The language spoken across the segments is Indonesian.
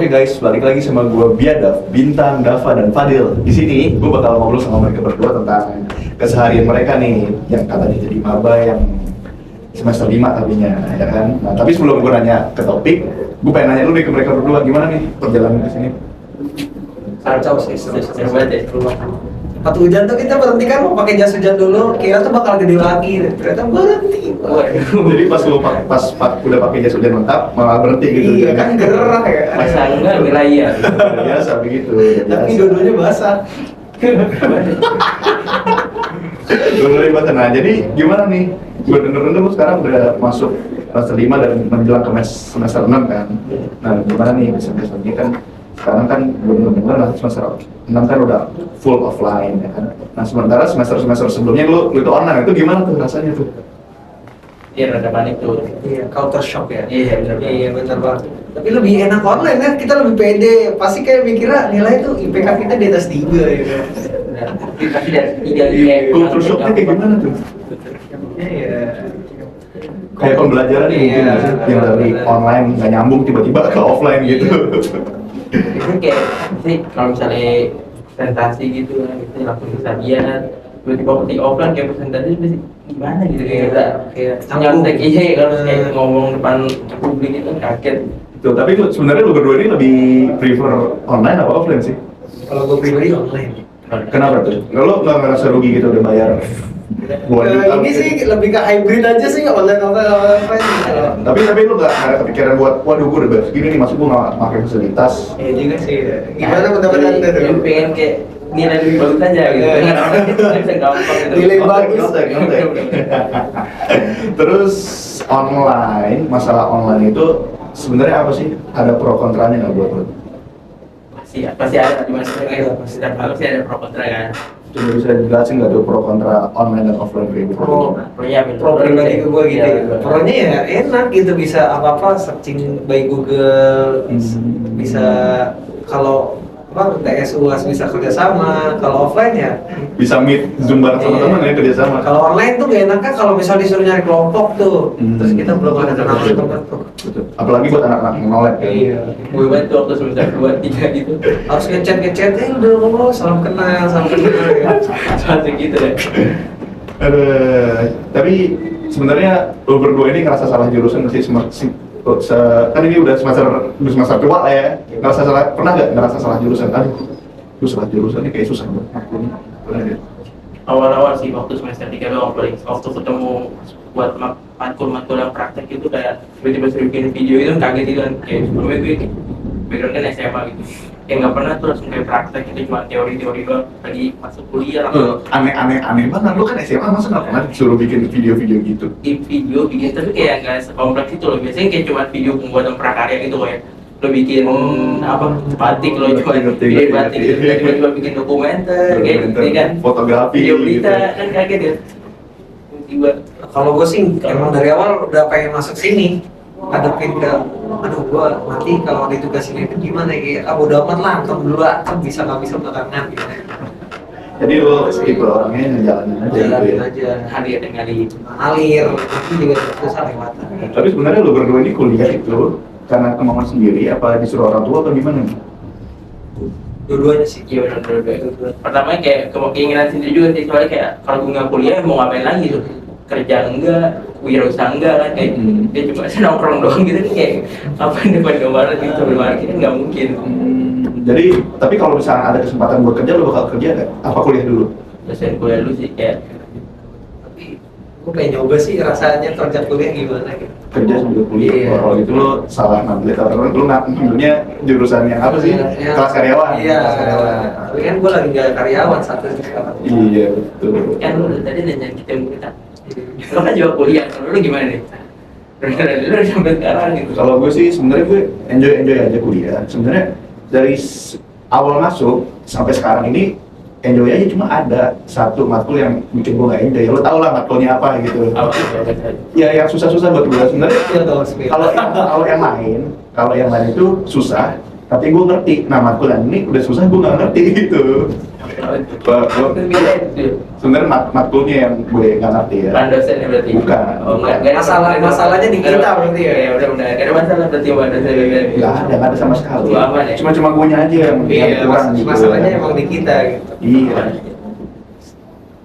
guys, balik lagi sama gue Biadab, Bintang, Dava, dan Fadil. Di sini gue bakal ngobrol sama mereka berdua tentang keseharian mereka nih, yang katanya jadi maba yang semester 5 tadinya, ya kan? Nah, tapi sebelum gue nanya ke topik, gue pengen nanya dulu nih ke mereka berdua, gimana nih perjalanan ke sini? Kacau sih, seru banget ya. Pas hujan tuh kita berhenti kan mau pakai jas hujan dulu, kira tuh bakal gede lagi, ternyata berhenti. Jadi pas lu udah pakai jas hujan lengkap, malah berhenti gitu. Iya kan gerah ya. Basah enggak wilayah. Biasa begitu. Tapi dua-duanya basah. Dua-duanya basah. Nah, jadi gimana nih? Gue denger lu sekarang udah masuk semester 5 dan menjelang ke semester 6 kan. Nah, gimana nih semester ini kan sekarang kan bener-bener nanti semester 6 kan udah full offline ya kan. Nah, sementara semester sebelumnya lu itu online, itu gimana tuh rasanya tuh? Iya, rada panik tuh. Iya, culture shock ya. Iya, benar. Iya, benar banget. Tapi lebih enak online kan, kita lebih pede. Pasti kayak mikirnya nilai tuh IPK kita di atas 3 ya kan. Pasti dari 3 Culture shocknya kayak gimana tuh? Iya. Kayak pembelajaran nih mungkin nggak sih? Yang dari online nggak nyambung tiba-tiba ke offline gitu. Itu kayak sih kalau misalnya presentasi gitu kan, gitu langsung kesajian. Tiba-tiba di offline kayak presentasi pasti gimana gitu kayak nyontek iya kalau kayak ngomong depan publik itu kaget. Tuh, tapi sebenarnya lu berdua ini lebih prefer online apa offline sih? Kalau gue pribadi online. Kenapa tuh? Kalau nggak ngerasa rugi gitu udah bayar? Ini sih lebih ke hybrid aja sih, online offline. Tapi lu nggak ada kepikiran buat, waduh gue udah bayar segini nih, masuk gue nggak pakai fasilitas. Iya juga sih. Gimana pendapat anda tuh? Yang pengen kayak nilai lebih bagus aja gitu. Dengan orang itu bisa gampang gitu. Nilai bagus. Nyontek. Terus online, masalah online itu sebenarnya apa sih? Ada pro kontranya nggak buat lo? Pasti ada di mana pasti ada pro kontra kan. Coba bisa dijelasin nggak tuh pro kontra online dan offline kayak gitu? Pro pribadi gue gitu. Pronya ya enak gitu, bisa apa searching by Google, bisa kalau apa TS UAS bisa kerjasama. Kalau offline ya Bisa meet zoom bareng sama teman ya, kerjasama. kalau online tuh gak enaknya kalau misalnya disuruh nyari kelompok tuh, terus kita belum ada kenal teman tuh. Betul. Apalagi buat anak-anak yang nolak ya. Iya. Gue bantu waktu semester 2, 3 gitu. Harus ngechat, udah ngomong salam kenal ya. Seperti gitu ya. Tapi sebenarnya lo berdua ini ngerasa salah jurusan nggak sih? Kan ini udah semester tua lah ya. Pernah nggak ngerasa salah jurusan? Aduh, lu salah jurusan ini kayak susah banget. Pernah nggak? Awal-awal sih waktu semester 3 doang, waktu ketemu buat matkul yang praktek itu kayak tiba-tiba suruh bikin video itu kaget gitu kan. Kayak sebelumnya gue background kan SMA gitu, kayak nggak pernah tuh langsung kayak praktek, itu cuma teori-teori doang. Lagi masuk kuliah langsung Aneh banget, lu kan SMA masa nggak pernah disuruh bikin video-video gitu? bikin tapi kayak nggak sekompleks itu loh. Biasanya kayak cuma video pembuatan prakarya gitu kayak lo bikin apa batik, lo cuma bikin batik gitu, tiba-tiba bikin dokumenter kayak gitu kan, fotografi video berita gitu. kan kaget ya tiba. Kalau gue sih emang dari awal udah pengen masuk sini, hadapin ke aduh gue mati kalau ditugasin itu gimana ya, udah amat lah, antar dulu bisa nggak bisa belakangan gitu. Jadi lo tipe orangnya ngejalanin aja gitu Jalanin ya. aja, Hadir dengan alir itu juga susah lewatan. Tapi sebenarnya lo berdua ini kuliah itu karena kemauan sendiri apa disuruh orang tua atau gimana nih? Dua-duanya sih. iya benar. Pertama kayak keinginan sendiri juga sih, soalnya kayak kalau gue nggak kuliah mau ngapain lagi tuh, kerja enggak, wirausaha enggak kan, kayak dia cuma nongkrong doang gitu kan, kayak apa yang depan gambaran gitu luar gitu nggak mungkin. Jadi, tapi kalau misalnya ada kesempatan buat kerja, lo bakal kerja nggak? Apa kuliah dulu? Dosen kuliah dulu sih kayak Tapi gue pengen nyoba sih rasanya kerja kuliah gimana gitu. Kerja sambil kuliah. Iya. Kalau gitu lo salah ngambil, karena lo ngambilnya jurusan yang apa sih? Iya. Kelas karyawan. Iya. Kelas karyawan. Tapi kan gue lagi nggak karyawan satu sekarang. Iya betul. kan lu tadi nanya kita yang kita lo kan juga kuliah, kalau lu gimana nih? Lu sampai sekarang gitu. Kalau gue sih sebenarnya gue enjoy aja kuliah. Sebenarnya dari awal masuk sampai sekarang ini enjoy aja, cuma ada satu matkul yang bikin gue nggak enjoy. Lo tau lah matkulnya apa gitu. Apa? Ya yang susah-susah buat gue sebenarnya. Iya tahu sih. Kalau yang lain itu susah, tapi gue ngerti. Nah matkul yang ini udah susah, gue nggak ngerti gitu. Itu beda itu. Sebenarnya matkulnya yang gue nggak ngerti ya. Peran dosennya berarti. Bukan. Oh, enggak ada Masalahnya di kita berarti ya. Ya udah nggak ada masalah berarti Pak dosen. Nggak ada sama sekali. Cuma aman ya? Cuma guanya aja yang kurang gitu. Masalahnya emang di kita gitu. Iya.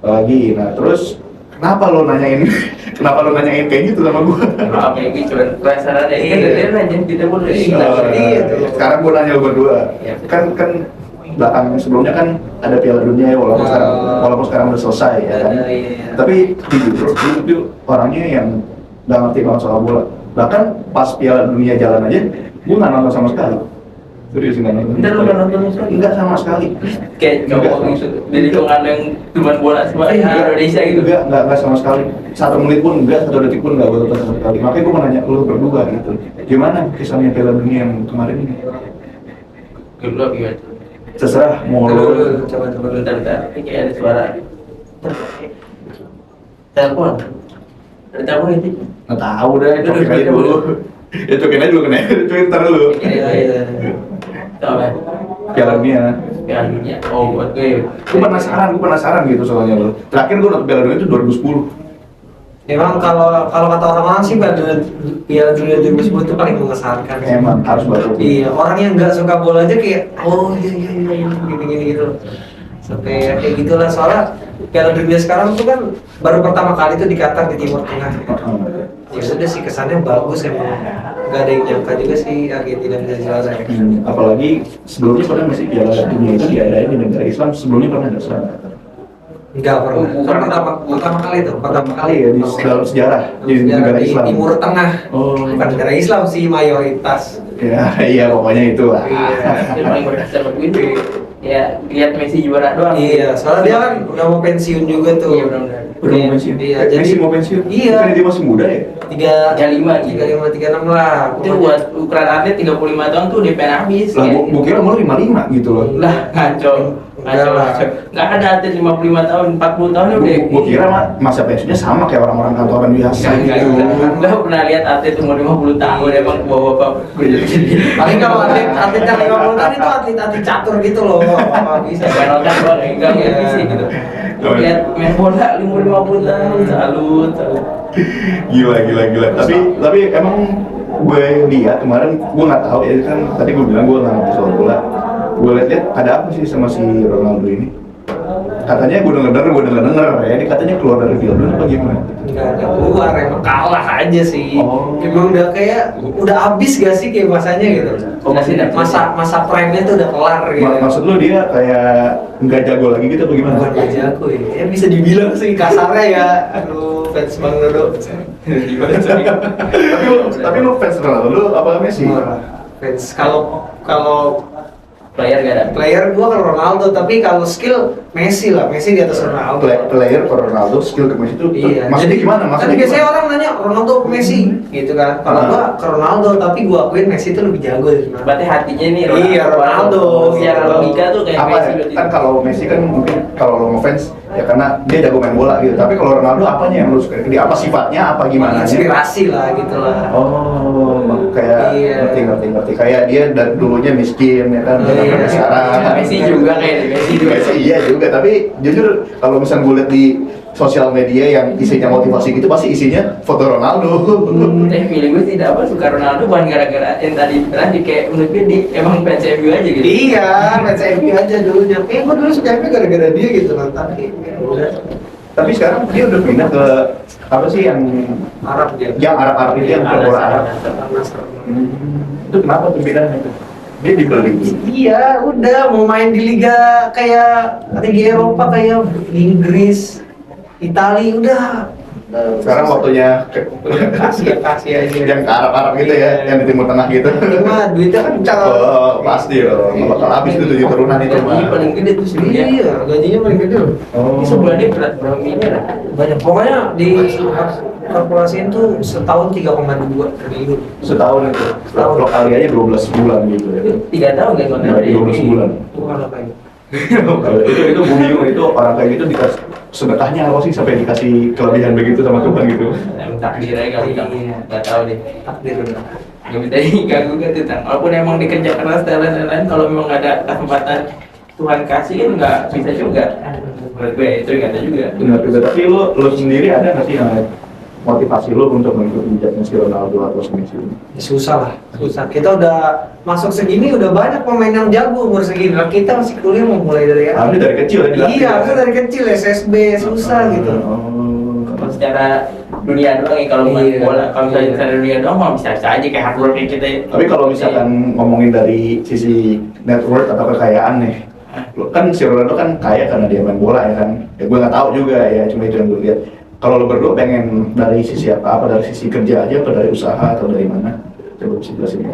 Lagi, nah terus kenapa lo nanyain kayak gitu sama gue? Maaf ya, gue cuma penasaran ya. Kan dia nanya kita pun udah Iya tuh. Sekarang gue nanya lo berdua. Iya. Kan belakang sebelumnya kan ada Piala Dunia ya, walaupun sekarang udah selesai ya kan. Iya. Tapi jujur itu orangnya yang nggak ngerti banget soal bola. Bahkan pas Piala Dunia jalan aja, gue nggak nonton sama sekali. Serius nggak nonton. Bentar, lu nggak nonton sama sekali? Nggak sama sekali. Kayak cowok gitu. Jadi hitungan yang cuma bola semua Indonesia gitu. Enggak sama sekali. 1 menit pun enggak, 1 detik pun enggak gue tonton sama sekali. Makanya gue mau nanya lu berdua gitu. Gimana kisahnya Piala Dunia yang kemarin ini? Dulu gimana? Terserah mau lu. Coba Bentar, ini kayak ada suara. Telepon. Ada telepon itu. Nggak tahu deh, cokin aja dulu. Ya cokin aja dulu kena, cokin ntar dulu. Iya. Coba. Piala Dunia. Piala Dunia. Oh, buat gue. Gue penasaran gitu soalnya lo. Terakhir gue nonton Piala Dunia itu 2010. Emang kalau kata orang-orang sih Piala Dunia 2010 itu paling mengesankan. Emang harus baru. Iya, orang yang nggak suka bola aja kayak oh iya gini gitu. Sampai kayak gitulah soalnya Piala Dunia sekarang tuh kan baru pertama kali tuh di Qatar di Timur Tengah. Ya udah sih kesannya bagus emang. Gak ada yang nyangka juga sih Argentina bisa juara. Apalagi sebelumnya pernah masih Piala Dunia itu diadain di negara Islam, sebelumnya pernah nggak Islam? Enggak pernah. Pertama kali tuh, pertama kali ya di dalam sejarah di negara di Islam. Timur Tengah. Oh. Bukan negara Islam sih mayoritas. Ya, iya pokoknya itu lah. Yang paling berkesan buat gue ya lihat Messi juara doang. Iya, soalnya dia kan udah mau pensiun juga tuh. Iya benar-benar. Udah mau pensiun? Iya, Messi mau pensiun? Iya. Bukannya dia masih muda ya? 35, 36 lah. Itu buat ukuran atlet 35 tahun tuh DP habis. Lah, gua kira mau 55 gitu loh. Lah ngaco. Nggak ada atlet 55 tahun, 40 tahun udah. Gua kira masa pensiunnya sama kayak orang-orang kantoran biasa gitu. Nggak pernah lihat atlet umur 50 tahun emang bawa-bapak Paling kalau atlet yang 50 tahun itu atlet catur gitu loh. Apa bisa Berokan doang, enggak bisa gitu. Lihat main bola 50 tahun, salut. Gila. Tapi emang gue lihat kemarin, gue nggak tahu ya kan tadi gue bilang gue nggak ngerti soal bola. Gue lihat ada apa sih sama si Ronaldo ini? Katanya gue denger ya, dia katanya keluar dari Piala Dunia apa gimana? Enggak ada keluar, emang kalah aja sih. Oh. Emang udah kayak udah habis gak sih kayak masanya gitu. Oh, maksudnya Masa prime-nya tuh udah kelar gitu. Maksud lu dia kayak nggak jago lagi gitu atau gimana? Bukan gak jago ya. Ya bisa dibilang sih kasarnya ya. Aduh, fans Bang Dodo. tapi lu fans Ronaldo, lu apa Messi? Fans kalau Player gak ada. player gua kan Ronaldo, tapi kalau skill Messi lah, Messi di atas Ronaldo. Player ke Ronaldo, skill ke Messi itu Iya. maksudnya gimana? Tapi biasanya orang nanya Ronaldo ke Messi, gitu kan. Kalau gua ke Ronaldo, tapi gua akuin Messi itu lebih jago dari Ronaldo. Berarti hatinya nih Iya, Ronaldo. Secara logika tuh kayak apa Messi ya? berarti. Kan kalau Messi kan mungkin kalau lo ngefans ya karena dia jago main bola gitu. Tapi kalau Ronaldo apanya yang lu suka? Dia apa sifatnya? Apa gimana? Inspirasi lah gitu lah. Oh, kayak Iya. ngerti. Kayak dia dari dulunya miskin ya kan, Iya. sampai sekarang. Messi juga kayak Messi juga. Messi iya juga, tapi jujur kalau misalnya gue lihat di sosial media yang isinya motivasi gitu pasti isinya foto Ronaldo. Pilih gue tidak apa suka Ronaldo bukan gara-gara yang tadi kayak menurut gue di emang fans MU aja gitu. Iya, fans MU aja dulunya. Gua dulu suka MU gara-gara dia gitu nonton. Ya udah. Tapi sekarang dia udah pindah ke apa sih yang Arab dia. yang Arab itu yang ke bola Arab. Itu kenapa tuh pindahnya itu? Dia dibeli. Iya, udah mau main di liga kayak Liga Eropa kayak Inggris, Italia udah. Sekarang waktunya kasih aja. yang ke Arab gitu ya, yang di Timur Tengah gitu. Cuma duitnya kan cakep. Oh, pasti loh. Nggak bakal habis itu 7 turunan itu mah. Gaji paling gede tuh sebenarnya. Iya, gajinya paling gede loh. Oh. Ini sebulannya berat berapa miliar? Banyak. Pokoknya di kalkulasiin tuh setahun 3,2 triliun. Setahun itu. Kalau kali aja 12 bulan gitu ya. Itu 3 tahun kan kontrak Nah, 12 bulan. Bukan apa ini. itu gue bingung itu orang kayak gitu dikasih sedekahnya apa sih sampai dikasih kelebihan begitu sama Tuhan gitu. Emang takdir aja kali kamu nggak tahu deh. Takdir udah. Gak bisa diganggu kan tuh Tang. Walaupun emang dikerja keras dan lain-lain, kalau memang ada kesempatan Tuhan kasih kan nggak bisa juga. Menurut gue itu nggak ada juga. Benar juga, tapi lu sendiri ada nggak sih yang motivasi lu untuk mengikuti jejaknya si Ronaldo atau si Messi? Susah lah, susah. Kita udah masuk segini, udah banyak pemain yang jago umur segini. Lah kita masih kuliah mau mulai dari apa? Harusnya dari kecil ya? Iya, harusnya dari kecil SSB susah gitu. Kalau secara dunia doang ya, kalau main Iya. bola, kalau misalnya secara dunia doang mah bisa aja kayak hard work kayak kita. Tapi kalau misalkan ngomongin dari sisi network atau kekayaan nih, lu kan si Ronaldo kan kaya karena dia main bola ya kan? Ya gue nggak tahu juga ya, cuma itu yang gue lihat. Kalau lu berdua pengen dari sisi apa? Apa dari sisi kerja aja, atau dari usaha, atau dari mana? Coba bisa jelasin.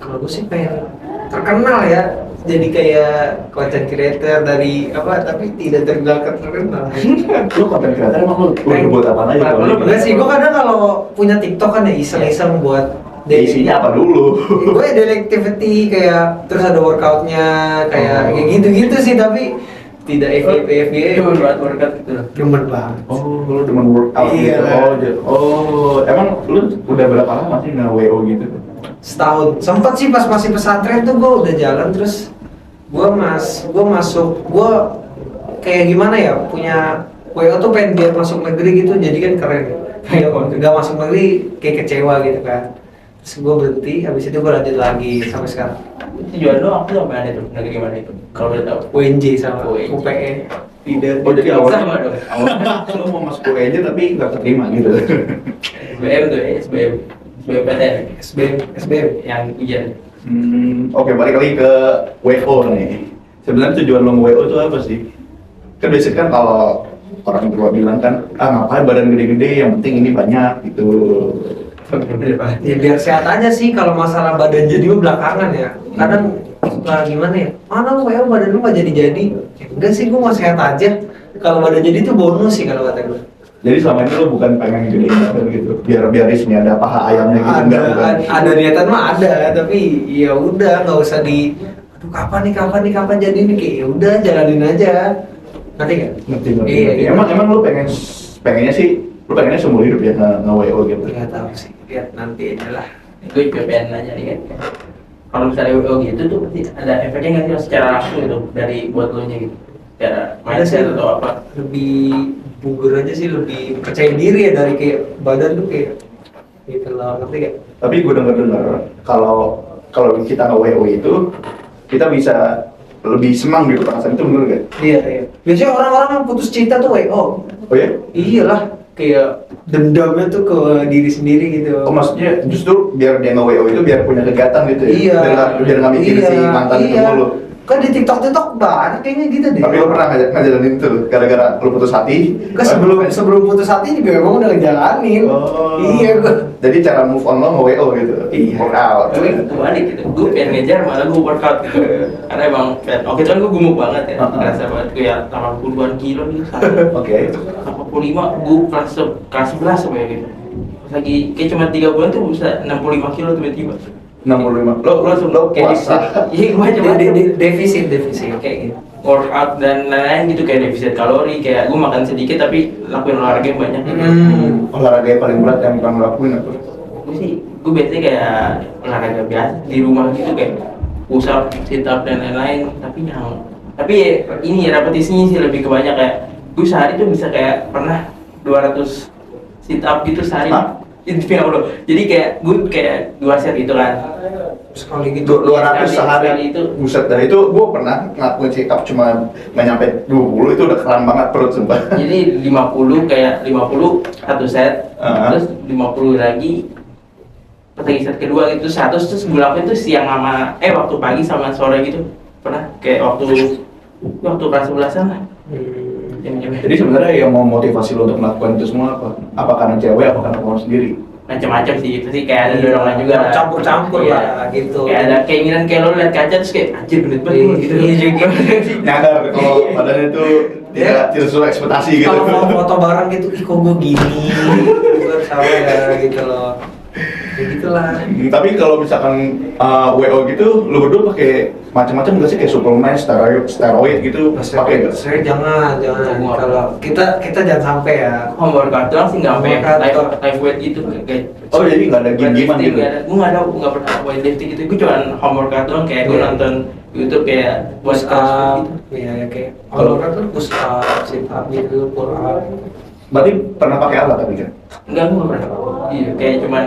Kalau gue sih pengen terkenal ya, jadi kayak content creator dari apa, tapi tidak terkenal. Lu konten kreator emang lu buat apa aja? Nah, lu Enggak sih, gue kadang kalau punya TikTok kan ya iseng-iseng buat Isinya apa dulu? Gue daily activity kayak terus ada workoutnya kayak kayak gitu-gitu sih, tapi tidak FYP Cuma buat workout gitu. Cuman banget. Oh, lu cuma workout Iya. gitu. Oh, emang lu udah berapa lama sih nge-WO gitu? Setahun. Sempet sih pas masih pesantren tuh gue udah jalan, terus gue masuk kayak gimana ya, punya WO tuh pengen biar masuk negeri gitu, jadi kan keren. Kayak nggak masuk negeri kayak kecewa gitu kan. Terus gue berhenti, habis itu gue lanjut lagi sampai sekarang. Tujuan lo aku sampai mana itu? Negeri mana itu? Kalau boleh tahu. UNJ sama UNJ. UPE. Tidak. Oh, jadi Sama awalnya dong. lu mau masuk aja tapi nggak keterima gitu. SBM tuh ya, SBMPTN SBM. yang ujian. Oke, balik lagi ke WO nih. Sebenarnya tujuan lo WO itu apa sih? Kan biasanya kan kalau orang tua bilang kan, ngapain badan gede-gede, yang penting ini banyak gitu. Ya biar sehat aja sih, kalau masalah badan jadi mah belakangan ya. Kadang suka gimana ya, mana lu ya badan lu gak jadi-jadi. Ya, enggak sih, gue mau sehat aja. Kalau badan jadi itu bonus sih kalau kata gue. Jadi selama ini lo bukan pengen gedein badan gitu, biar di sini ada paha ayamnya gitu, enggak bukan? Ada niatan mah ada, tapi ya udah nggak usah aduh kapan jadi nih, kayak ya udah jalanin aja. Ngerti nggak? Ngerti. Iya, iya. Emang lu pengennya sih, lu pengennya seumur hidup ya nge-WO gitu? Nggak tahu sih, lihat nanti aja lah. Gue IPPN aja nih kan. Kalau misalnya WO gitu tuh pasti ada efeknya nggak sih secara langsung gitu dari buat lo nya gitu, secara mindset atau apa? Lebih bugar aja sih, lebih percaya diri ya, dari kayak badan tuh kayak gitu loh, ngerti gak? Tapi gue dengar kalau kita nge-WO itu kita bisa lebih senang gitu, perasaan itu bener gak? Iya. Biasanya orang-orang yang putus cinta tuh WO. Oh ya? Iyalah, kayak dendamnya tuh ke diri sendiri gitu. Oh, maksudnya justru biar dia nge-WO itu biar punya kegiatan gitu ya? Iya. Biar nggak mikir si mantan itu mulu. Kan di TikTok banyak kayaknya gitu deh. Tapi lo pernah ngejalanin itu gara-gara lo putus hati? Kan sebelum putus hati juga emang udah ngejalanin. Oh. Iya gua. Jadi cara move on lo nge-WO gitu? Iya. Workout. Gue kebalik gitu, gue pengen ngejar malah gue workout gitu. Karena emang waktu itu kan gue gemuk banget ya, ngerasa banget gue ya 80-an kilo gitu. Oke. 85, gue kelas 11 apa ya gitu. Pas lagi kayak cuma 3 bulan tuh bisa 65 kilo tiba-tiba. 65. Lo Kayak puasa. iya gue cuma Defisit kayak gitu. workout dan lain-lain gitu, kayak defisit kalori, kayak gue makan sedikit tapi lakuin olahraga yang banyak gitu. Olahraga yang paling berat yang pernah lo lakuin apa? Gue biasanya kayak olahraga biasa di rumah gitu, kayak push up, sit up dan lain-lain, tapi ini repetisinya sih lebih kebanyak, kayak gue sehari tuh bisa kayak pernah 200 sit up gitu sehari. Hah? Demi Allah. Jadi kayak gue kayak 2 set gitu kan. Sekali gitu. 200 sekali sehari itu. Buset dah, itu gue pernah ngelakuin sit up cuma nggak nyampe 20, itu udah keram banget perut sumpah. Jadi 50 kayak 50 satu set, terus 50 lagi pas lagi set kedua gitu 100, terus gue lakuin tuh siang sama waktu pagi sama sore gitu. Pernah kayak waktu kelas 11-an lah. Jam-jam Jadi sebenarnya yang mau motivasi lo untuk melakukan itu semua apa? Apa karena cewek, apa karena kamu sendiri? macam-macam sih, pasti kayak ada dorongan juga lah. Campur-campur Iya. lah gitu. Kayak ada keinginan kayak lo liat kaca terus kayak anjir bener banget Iya, gua gitu. iya juga. Nyadar kalau badannya itu tidak sesuai ekspektasi gitu. Kalau mau foto bareng gitu, ih kok gue gini, gue sama ya gitu loh. Ya gitulah. Tapi kalau misalkan WO gitu, lo berdua pakai macam-macam nggak sih, kayak suplemen, steroid gitu, pakai nggak? Saya jangan. Kalau kita jangan sampai ya. Home workout doang sih nggak sampai Workout. live weight gitu kayak. Oh, jadi nggak ada gym-giman gitu? Gue nggak pernah weightlifting gitu. Gue cuma home workout doang, kayak gue Iya. nonton YouTube kayak buat push up, ya kayak kalau kan tuh push up, sit up gitu, pull up. Berarti pernah pakai alat tapi kan? Enggak, gue pernah. Iya, kayak cuman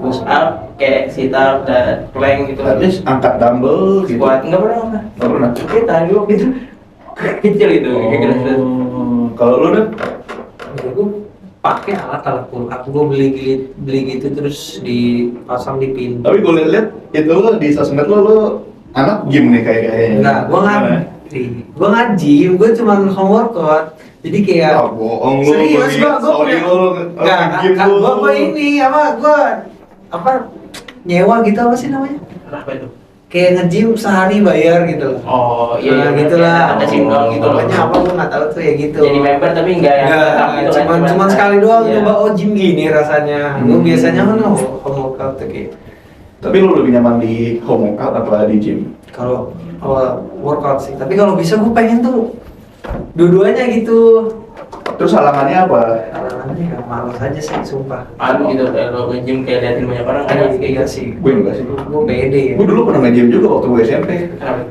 push up, kayak sit up dan plank gitu. Terus angkat dumbbell gitu? Squat enggak pernah. Nggak pernah? Kita dulu gitu. Kecil gitu, kayak gitu. Kalau lu kan? Ya, gue pakai alat pull up, gue beli gitu terus dipasang di pintu. Tapi gue liat itu lo di sosmed lo anak gym nih kayaknya. Enggak, gue nggak gym, gue cuma home workout. Jadi kayak Ah, bohong lu. serius gue sorry punya lu. gue ini apa nyewa gitu apa sih namanya? Apa itu? Kayak nge-gym sehari bayar gitu loh. Oh, Nah, gitulah. Ada simbol gitu loh. Pokoknya apa gue nggak tahu tuh ya gitu. Jadi member tapi enggak yang tetap gitu kan. cuman sekali doang Iya. coba gym gini rasanya. Gue biasanya kan home workout tuh kayak Tapi lu lebih nyaman di home workout apa di gym? kalau workout sih. Tapi kalau bisa gue pengen tuh dua-duanya gitu. Terus halangannya apa? Karena ya malas aja sih sumpah. Anu gitu, kalau nge-gym kayak liatin banyak orang ada Kayak kayak gak sih. Gue enggak sih. Gue pede ya. Gue dulu pernah nge-gym juga waktu gue SMP. Kenapa?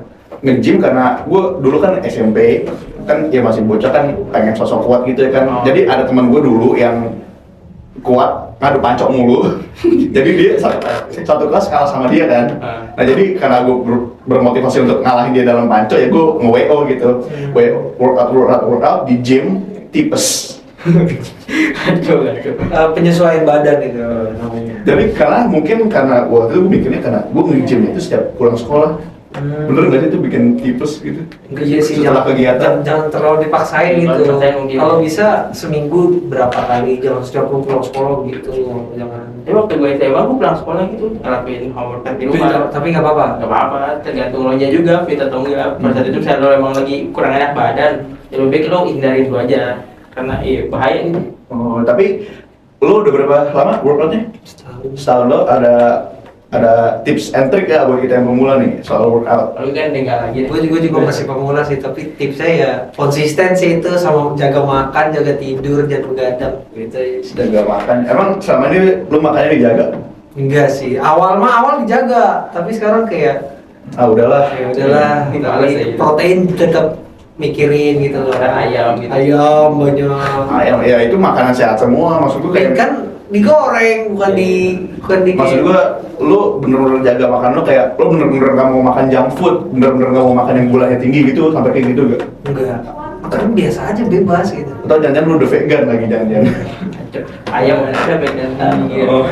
Nge-gym karena gue dulu kan SMP kan ya masih bocah kan pengen sosok kuat gitu ya kan. Oh. Jadi ada teman gue dulu yang kuat ngadu pancok mulu. Jadi dia satu kelas kalah sama dia kan. Nah jadi karena gue bermotivasi untuk ngalahin dia dalam pancok ya gue nge-WO gitu. Workout di gym tipes. Aduh. Penyesuaian badan itu namanya. Jadi karena waktu itu gue mikirnya karena gue nge-gym itu setiap pulang sekolah. Bener nggak sih itu bikin tipes gitu? Iya sih, Setelah kegiatan. jangan terlalu dipaksain Jangan gitu. dipaksain mungkin. Kalau bisa seminggu berapa kali, jangan setiap lu pulang sekolah gitu, jangan. Tapi waktu gue SMA gue pulang sekolah gitu ngelakuin homework di rumah. Tapi nggak apa-apa. Gak apa-apa, tergantung lo nya juga fit atau enggak. Pada saat itu misalnya lo emang lagi kurang enak badan, ya lebih baik lo hindarin dulu aja. Karena bahaya ini. Oh, tapi lo udah berapa lama workoutnya? Setahun lo ada tips and trick ya buat kita yang pemula nih soal workout. Lalu kan tinggal lagi. Gue juga masih pemula sih, tapi tipsnya ya konsisten sih itu sama jaga makan, jaga tidur, jangan begadang gitu ya. Jaga makan. Emang selama ini lo makannya dijaga? Enggak sih, awal dijaga, tapi sekarang kayak Ah udahlah. ya udahlah, Males aja. protein tetap mikirin gitu loh. Ada ayam gitu. Ayam banyak. Ayam ya itu makanan sehat semua. Maksud gue kayak Kan digoreng bukan di maksud gue lo bener-bener jaga makan lo kayak lo bener-bener gak mau makan junk food, bener-bener gak mau makan yang gulanya tinggi gitu sampai kayak gitu gak? enggak. Makan biasa aja bebas gitu. Atau jangan-jangan lo udah vegan lagi jangan-jangan? Ayam ada vegan tadi. Oh.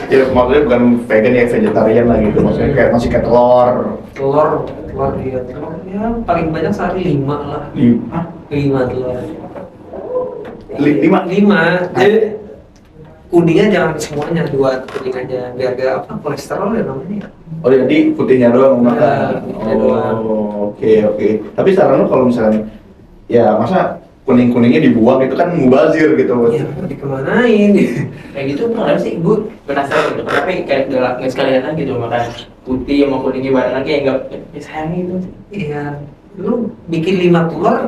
Ya maksudnya bukan vegan ya vegetarian lah gitu, maksudnya kayak masih kayak telur. Telur dia telur ya paling banyak sehari 5 lah. 5 telur. 5. Jadi kuningnya jangan semuanya, 2 kuning aja biar gak apa kolesterol ya namanya. Oh jadi putihnya doang makan. putihnya doang. Oke. Tapi saran lo kalau misalnya ya masa kuning-kuningnya dibuang itu kan mubazir gitu. Ya mau dikemanain? Kayak gitu kenapa sih? Gue penasaran gitu. Kenapa kayak nggak sekalian aja gitu makan putih sama kuningnya barengan kayak nggak ya sayang gitu. Iya, lu bikin 5 telur,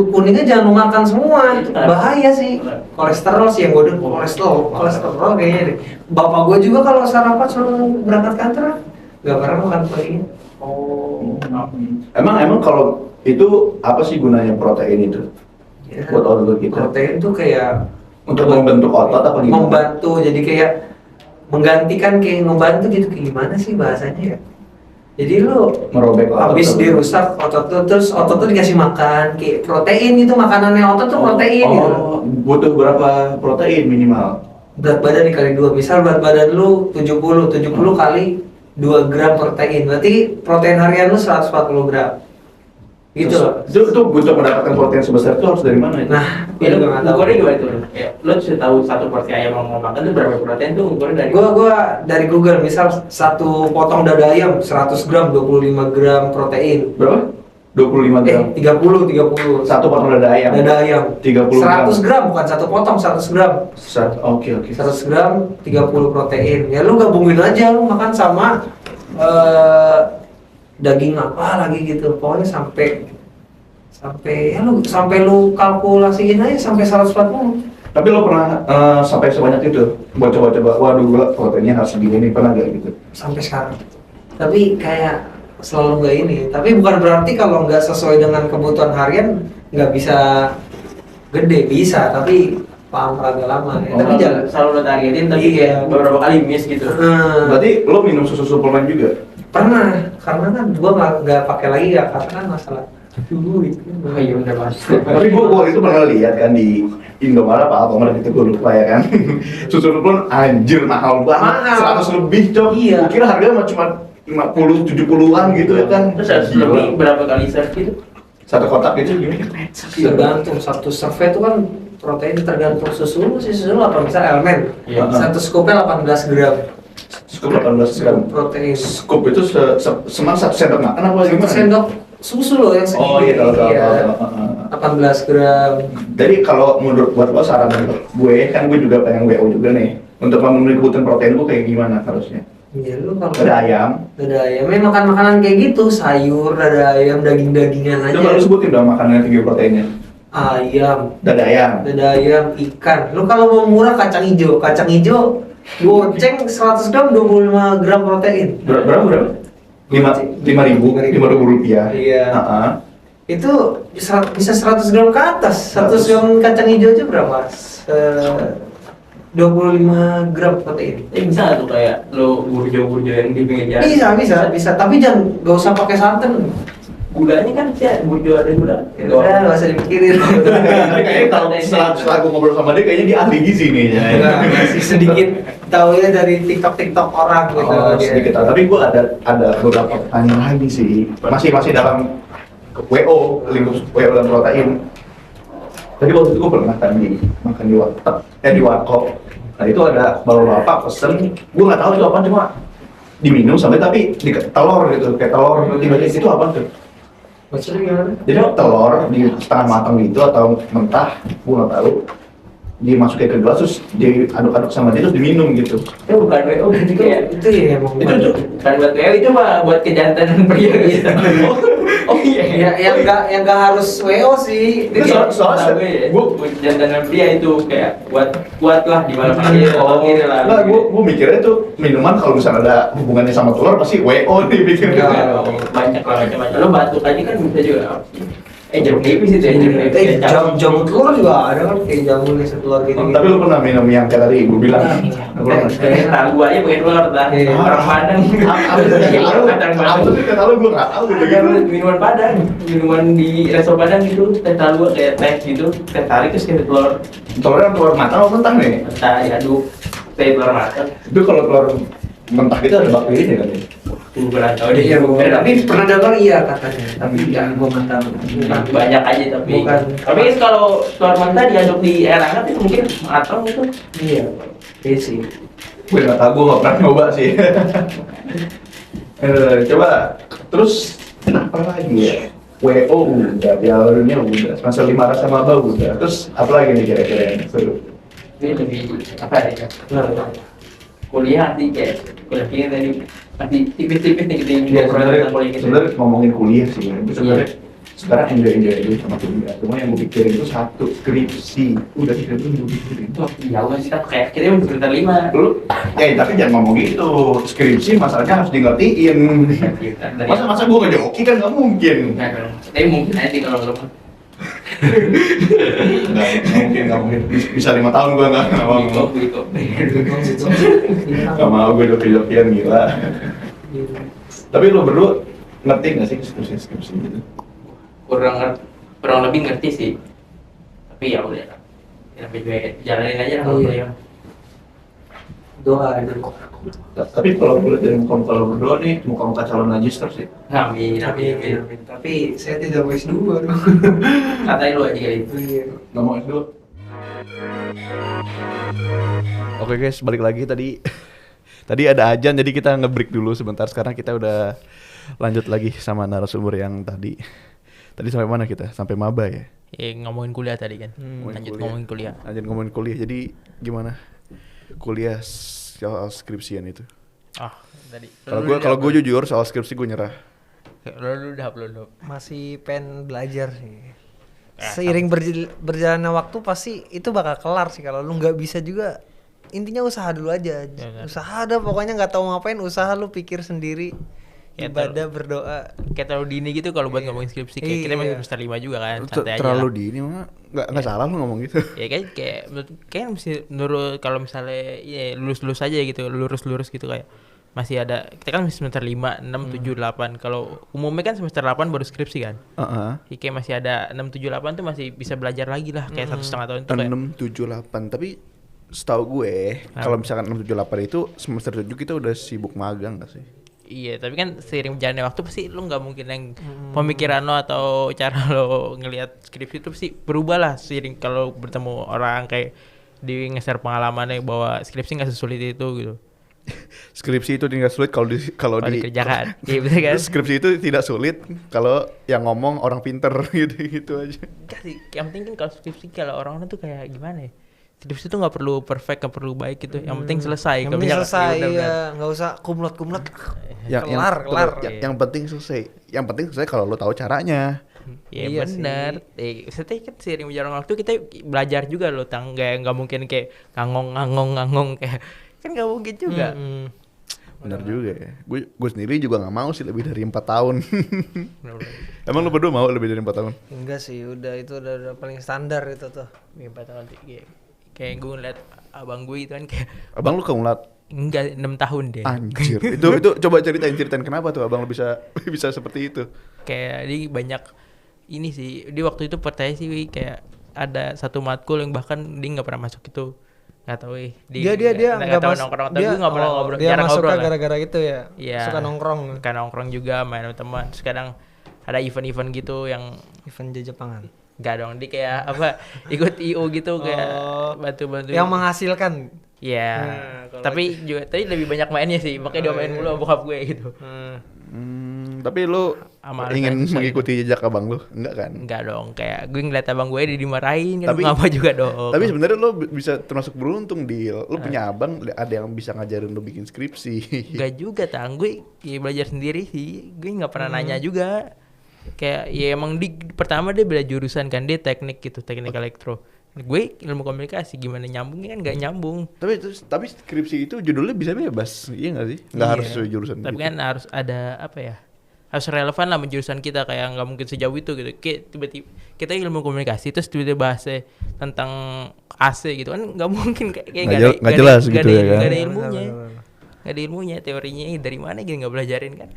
kuningnya jangan lu makan semua, itu bahaya sih. Kolesterol sih yang gue denger, kolesterol kayaknya deh. Bapak gue juga kalau sarapan suruh berangkat kantor, nggak pernah makan kuningnya. Oh. Emang kalau itu apa sih gunanya protein itu? Ya, Buat otot kita. protein tuh kayak Untuk membentuk otot apa gimana? membantu, jadi kayak menggantikan kayak membantu gitu, kayak gimana sih bahasanya ya? Jadi lu Merobek otot. habis dirusak otot tuh, terus otot tuh dikasih makan kayak protein gitu, makanannya otot tuh protein gitu. Butuh berapa protein minimal? Berat badan dikali 2, misal berat badan lu 70 kali 2 gram protein, berarti protein harian lu 140 gram gitu loh. Itu butuh mendapatkan protein sebesar itu harus dari mana? Nah, Ya, gue lu juga nggak tahu. ukurnya gimana tuh? Ya, lo sudah tahu satu porsi ayam yang mau makan tuh berapa protein tuh ukurnya dari? Gua dari Google, misal satu potong dada ayam 100 gram 25 gram protein. Berapa? 25 gram. 30. Satu potong dada ayam. Dada ayam 30 gram. 100 gram bukan satu potong, 100 gram. Oke. 100 gram 30 protein. Ya lu gabungin aja, lu makan sama daging apa lagi gitu. Pokoknya sampai lu kalkulasiin aja sampai 140. Tapi lo pernah sampai sebanyak itu buat coba-coba, waduh gua proteinnya harus segini nih, pernah gak gitu? Sampai sekarang. Tapi kayak selalu nggak ini. Tapi bukan berarti kalau nggak sesuai dengan kebutuhan harian nggak bisa gede, bisa. Tapi paham agak lama. Tapi jalan. Selalu lo targetin tapi Iya. kayak beberapa kali miss gitu. Berarti lo minum susu suplemen juga? Pernah, karena kan gua nggak pakai lagi ya, karena kan masalah duit. Oh iya udah mas. Tapi gua itu pernah lihat kan di Indomaret apa Alfamart gitu, gue lupa ya kan. Susu suplemen anjir mahal banget, Mahal. 100 lebih cok. Iya. Gua kira harganya cuma 50 70-an gitu ya kan. Terus harus Gila. lebih berapa kali serve gitu? Satu kotak itu gini. Tergantung satu serve itu kan protein tergantung susu lu sih, susu lu apa misal elemen. Iya. Satu skupnya 18 gram Scoop 18 gram. protein. Scoop itu semang 1 sendok makan apa Satu gimana? sendok susu lo yang segini. Oh iya tahu. Iya. 18 gram. Jadi kalau menurut buat lo saran gue kan gue juga pengen WO juga nih. Untuk memenuhi kebutuhan protein gue kayak gimana harusnya? Iya lu kalau Ada ayam. dada ayam, makan makanan kayak gitu, sayur, dada ayam, daging-dagingan aja. Coba lu sebutin dong makanan yang tinggi proteinnya. Ayam, Dada ayam. ikan. Lu kalau mau murah kacang hijau goceng 100 gram 25 gram protein. Berapa? 5.000 rupiah. Iya. Heeh. Itu bisa 100 gram ke atas. 100 gram kacang hijau aja berapa? 25 gram protein. Bisa nggak tuh kayak lo burjo-burjo yang di pinggir jalan? Bisa. Tapi jangan, gak usah pakai santan. Gulanya kan sih burjo ada gula. Udah, gak usah dipikirin. Kayaknya kalau setelah gue ngobrol sama dia kayaknya dia ahli gizi nih ya. Enggak, masih sedikit tahu ya dari TikTok orang gitu. Oh, dia. sedikit. Tapi gue ada beberapa pertanyaan lagi sih. Masih dalam WO, lingkup WO dan protein. Tadi waktu itu gue pernah kan makan di warteg, di warkop. Nah itu ada bapak pesen, gue nggak tahu itu apa, cuma diminum sampai tapi di telur gitu, kayak telur tiba-tiba itu apa tuh? Maksudnya gimana? Jadi telur di setengah matang gitu atau mentah, gue nggak tahu. Dimasukin ke gelas terus diaduk-aduk sama dia terus diminum gitu. Itu bukan WO berarti kayak Itu ya emang itu bukan buat WO, itu mah buat kejantanan pria gitu. Oh iya. yang nggak harus WO sih. Itu soalnya buat kejantanan pria itu kayak buat lah di malam hari gitu lah. Nah, gue mikirnya tuh minuman kalau misalnya ada hubungannya sama telur pasti WO nih pikirnya. Banyak lah macam-macam. Lo batuk aja kan bisa juga. Jeruk nipis itu ya, jeruk nipis. Jamu telur juga ada kan, kayak jamu nih telur gitu. Tapi lu pernah minum yang kayak tadi gue bilang? Kayak tahu aja pakai telur dah. Orang Padang. Apa sih kata lu gue nggak tahu gitu kan? Minuman Padang, minuman di resto Padang gitu, teh tahu kayak teh gitu, teh tarik terus kayak telur. Telurnya telur matang atau mentah nih? Mentah diaduk, teh telur matang. Itu kalau telur mentah gitu ada bakterinya kan? Gue kurang tahu deh. Iya, tapi pernah dengar iya katanya, tapi jangan gua mentah. Banyak aja tapi. Bukan. Tapi kalau telur mentah diaduk di air hangat itu mungkin matang gitu. Iya, iya sih. Gue nggak tahu, gue nggak pernah nyoba sih. Coba terus apa lagi ya? WO udah, Piala Dunia udah, semester 5 rasa maba udah. Terus apa lagi nih kira-kira yang seru? Ini lebih apa ya? Kuliah sih kayak kuliah ini tadi masih tipis-tipis nih kita Ya, kuliah sebenarnya ngomongin kuliah sih, sebenarnya Iya. sekarang enjoy aja sama kuliah. Cuma yang gue pikirin itu satu skripsi, udah skripsi gue pikirin. Wah, jauh sih kan kayak kita udah semester 5. Lu, tapi jangan ngomong gitu. Skripsi masalahnya harus di ngertiin. Masa gue ngejoki kan nggak mungkin. Tapi mungkin aja sih kalau belum. Nggak mungkin. Bisa 5 tahun gue nggak mau. Gitu. Gak mau gue joki-jokian gila. Tapi lu berdua ngerti nggak sih skripsi gitu? Kurang lebih ngerti sih. Tapi ya udah. Ya juga jalanin aja lah kalau kuliah. Doa itu. Tapi kalau gue lihat dari muka-muka lo berdua nih, muka-muka calon magister sih. Amin. Tapi saya tidak S2 dong. Katain lu aja kali itu. Iya. Nggak mau S2. Oke guys, balik lagi tadi ada ajan jadi kita nge-break dulu sebentar. Sekarang kita udah lanjut lagi sama narasumber yang tadi. Tadi sampai mana kita? Sampai maba ya? Ngomongin kuliah tadi kan. Ngomongin kuliah. Lanjut ngomongin kuliah. Jadi gimana? Kuliah soal skripsian itu. Tadi. Kalau gue jujur soal skripsi gue nyerah. Lu udah belum? Masih pengen belajar sih. Seiring berjalannya waktu pasti itu bakal kelar sih. Kalau lu nggak bisa juga, intinya usaha dulu aja. Ya kan? Usaha ada, pokoknya nggak tahu ngapain, usaha lu pikir sendiri. Kayak ibadah berdoa. kayak terlalu dini gitu kalau buat ngomongin skripsi. Kayak kita masih Iya. semester 5 juga kan, santai aja Terlalu lah. dini mah nggak salah lu ngomong gitu. Ya kan kayak mesti menurut kalau misalnya ya lulus aja gitu, lurus gitu kayak masih ada, kita kan masih semester 5, 6, 7, 8. Kalau umumnya kan semester 8 baru skripsi kan. Heeh. Ya, kayak masih ada 6, 7, 8 tuh masih bisa belajar lagi lah, kayak 1,5 tahun tuh kayak 6, 7, 8. Tapi setahu gue kalau misalkan 6, 7, 8 itu semester 7 kita udah sibuk magang gak sih? iya, tapi kan seiring berjalannya waktu pasti lu nggak mungkin yang pemikiran lo atau cara lo ngelihat skripsi itu pasti berubah lah seiring kalau bertemu orang kayak di nge-share pengalamannya bahwa skripsi nggak sesulit itu gitu. Skripsi itu tidak sulit kalau Kalau dikerjakan. Iya betul kan? Skripsi itu tidak sulit kalau yang ngomong orang pinter gitu aja. Enggak sih, yang penting kan kalau skripsi kalau orang-orang tuh kayak gimana ya? Skripsi itu nggak perlu perfect, nggak perlu baik gitu. Yang penting selesai. Yang Nggak penting banyak- selesai iya, benar-benar. ya, nggak usah kumlot. Kelar. Kelar. Yang penting selesai. Yang penting selesai kalau lo tahu caranya. Ya Iya benar. Maksudnya kan seiring berjalan waktu kita belajar juga loh, nggak mungkin kayak ngangong kayak kan nggak mungkin juga. Benar juga ya. Gue sendiri juga nggak mau sih lebih dari 4 tahun. Benar-benar. Emang lo berdua mau lebih dari 4 tahun? Enggak sih, itu udah paling standar itu tuh. Iya, 4 tahun kayak gue ngeliat abang gue itu kan kayak Abang lu kumlat? enggak 6 tahun deh. Anjir. itu coba ceritain kenapa tuh abang lo bisa bisa seperti itu? Kayak dia banyak ini sih, di waktu itu percaya sih Wi, kayak ada satu matkul yang bahkan dia nggak pernah masuk itu, nggak tahu Dia nggak tahu nongkrong, tapi gue nggak pernah ngobrol, dia jarang masuknya ngobrol lah. gara-gara itu ya. Iya. Suka nongkrong. Suka nongkrong juga, main sama teman. Terus kadang ada event-event gitu yang Event Jepangan. nggak dong, dia kayak apa ikut IO gitu kayak Oh, bantu-bantu. yang menghasilkan. Iya. Nah, kalau Tapi juga tadi lebih banyak mainnya sih, makanya dia main mulu sama bokap gue gitu. Tapi lu Sama ingin alasan susah mengikuti jejak abang lu? Enggak kan? Enggak dong, kayak gue ngeliat abang gue dimarahin kan, Tapi- ngapa juga dong. Tapi sebenarnya lo bisa termasuk beruntung, Dil. Lo punya abang, ada yang bisa ngajarin lo bikin skripsi. Enggak juga, Tang. Gue ya belajar sendiri sih. Gue nggak pernah nanya juga. Kayak ya emang pertama dia bela jurusan kan, dia teknik gitu, teknik elektro. Gue ilmu komunikasi, gimana nyambungnya kan nggak nyambung. Tapi skripsi itu judulnya bisa bebas, iya nggak sih? Nggak Iya. harus sesuai jurusan. Tapi gitu. kan harus ada apa ya? Harus relevan lah sama jurusan kita, kayak nggak mungkin sejauh itu gitu. Kayak tiba-tiba kita ilmu komunikasi terus tiba-tiba bahasnya tentang AC gitu kan nggak mungkin, kayak Nggak jelas gitu ya kan? Nggak ada ilmunya. Nggak ada ilmunya, teorinya dari mana gitu nggak belajarin kan.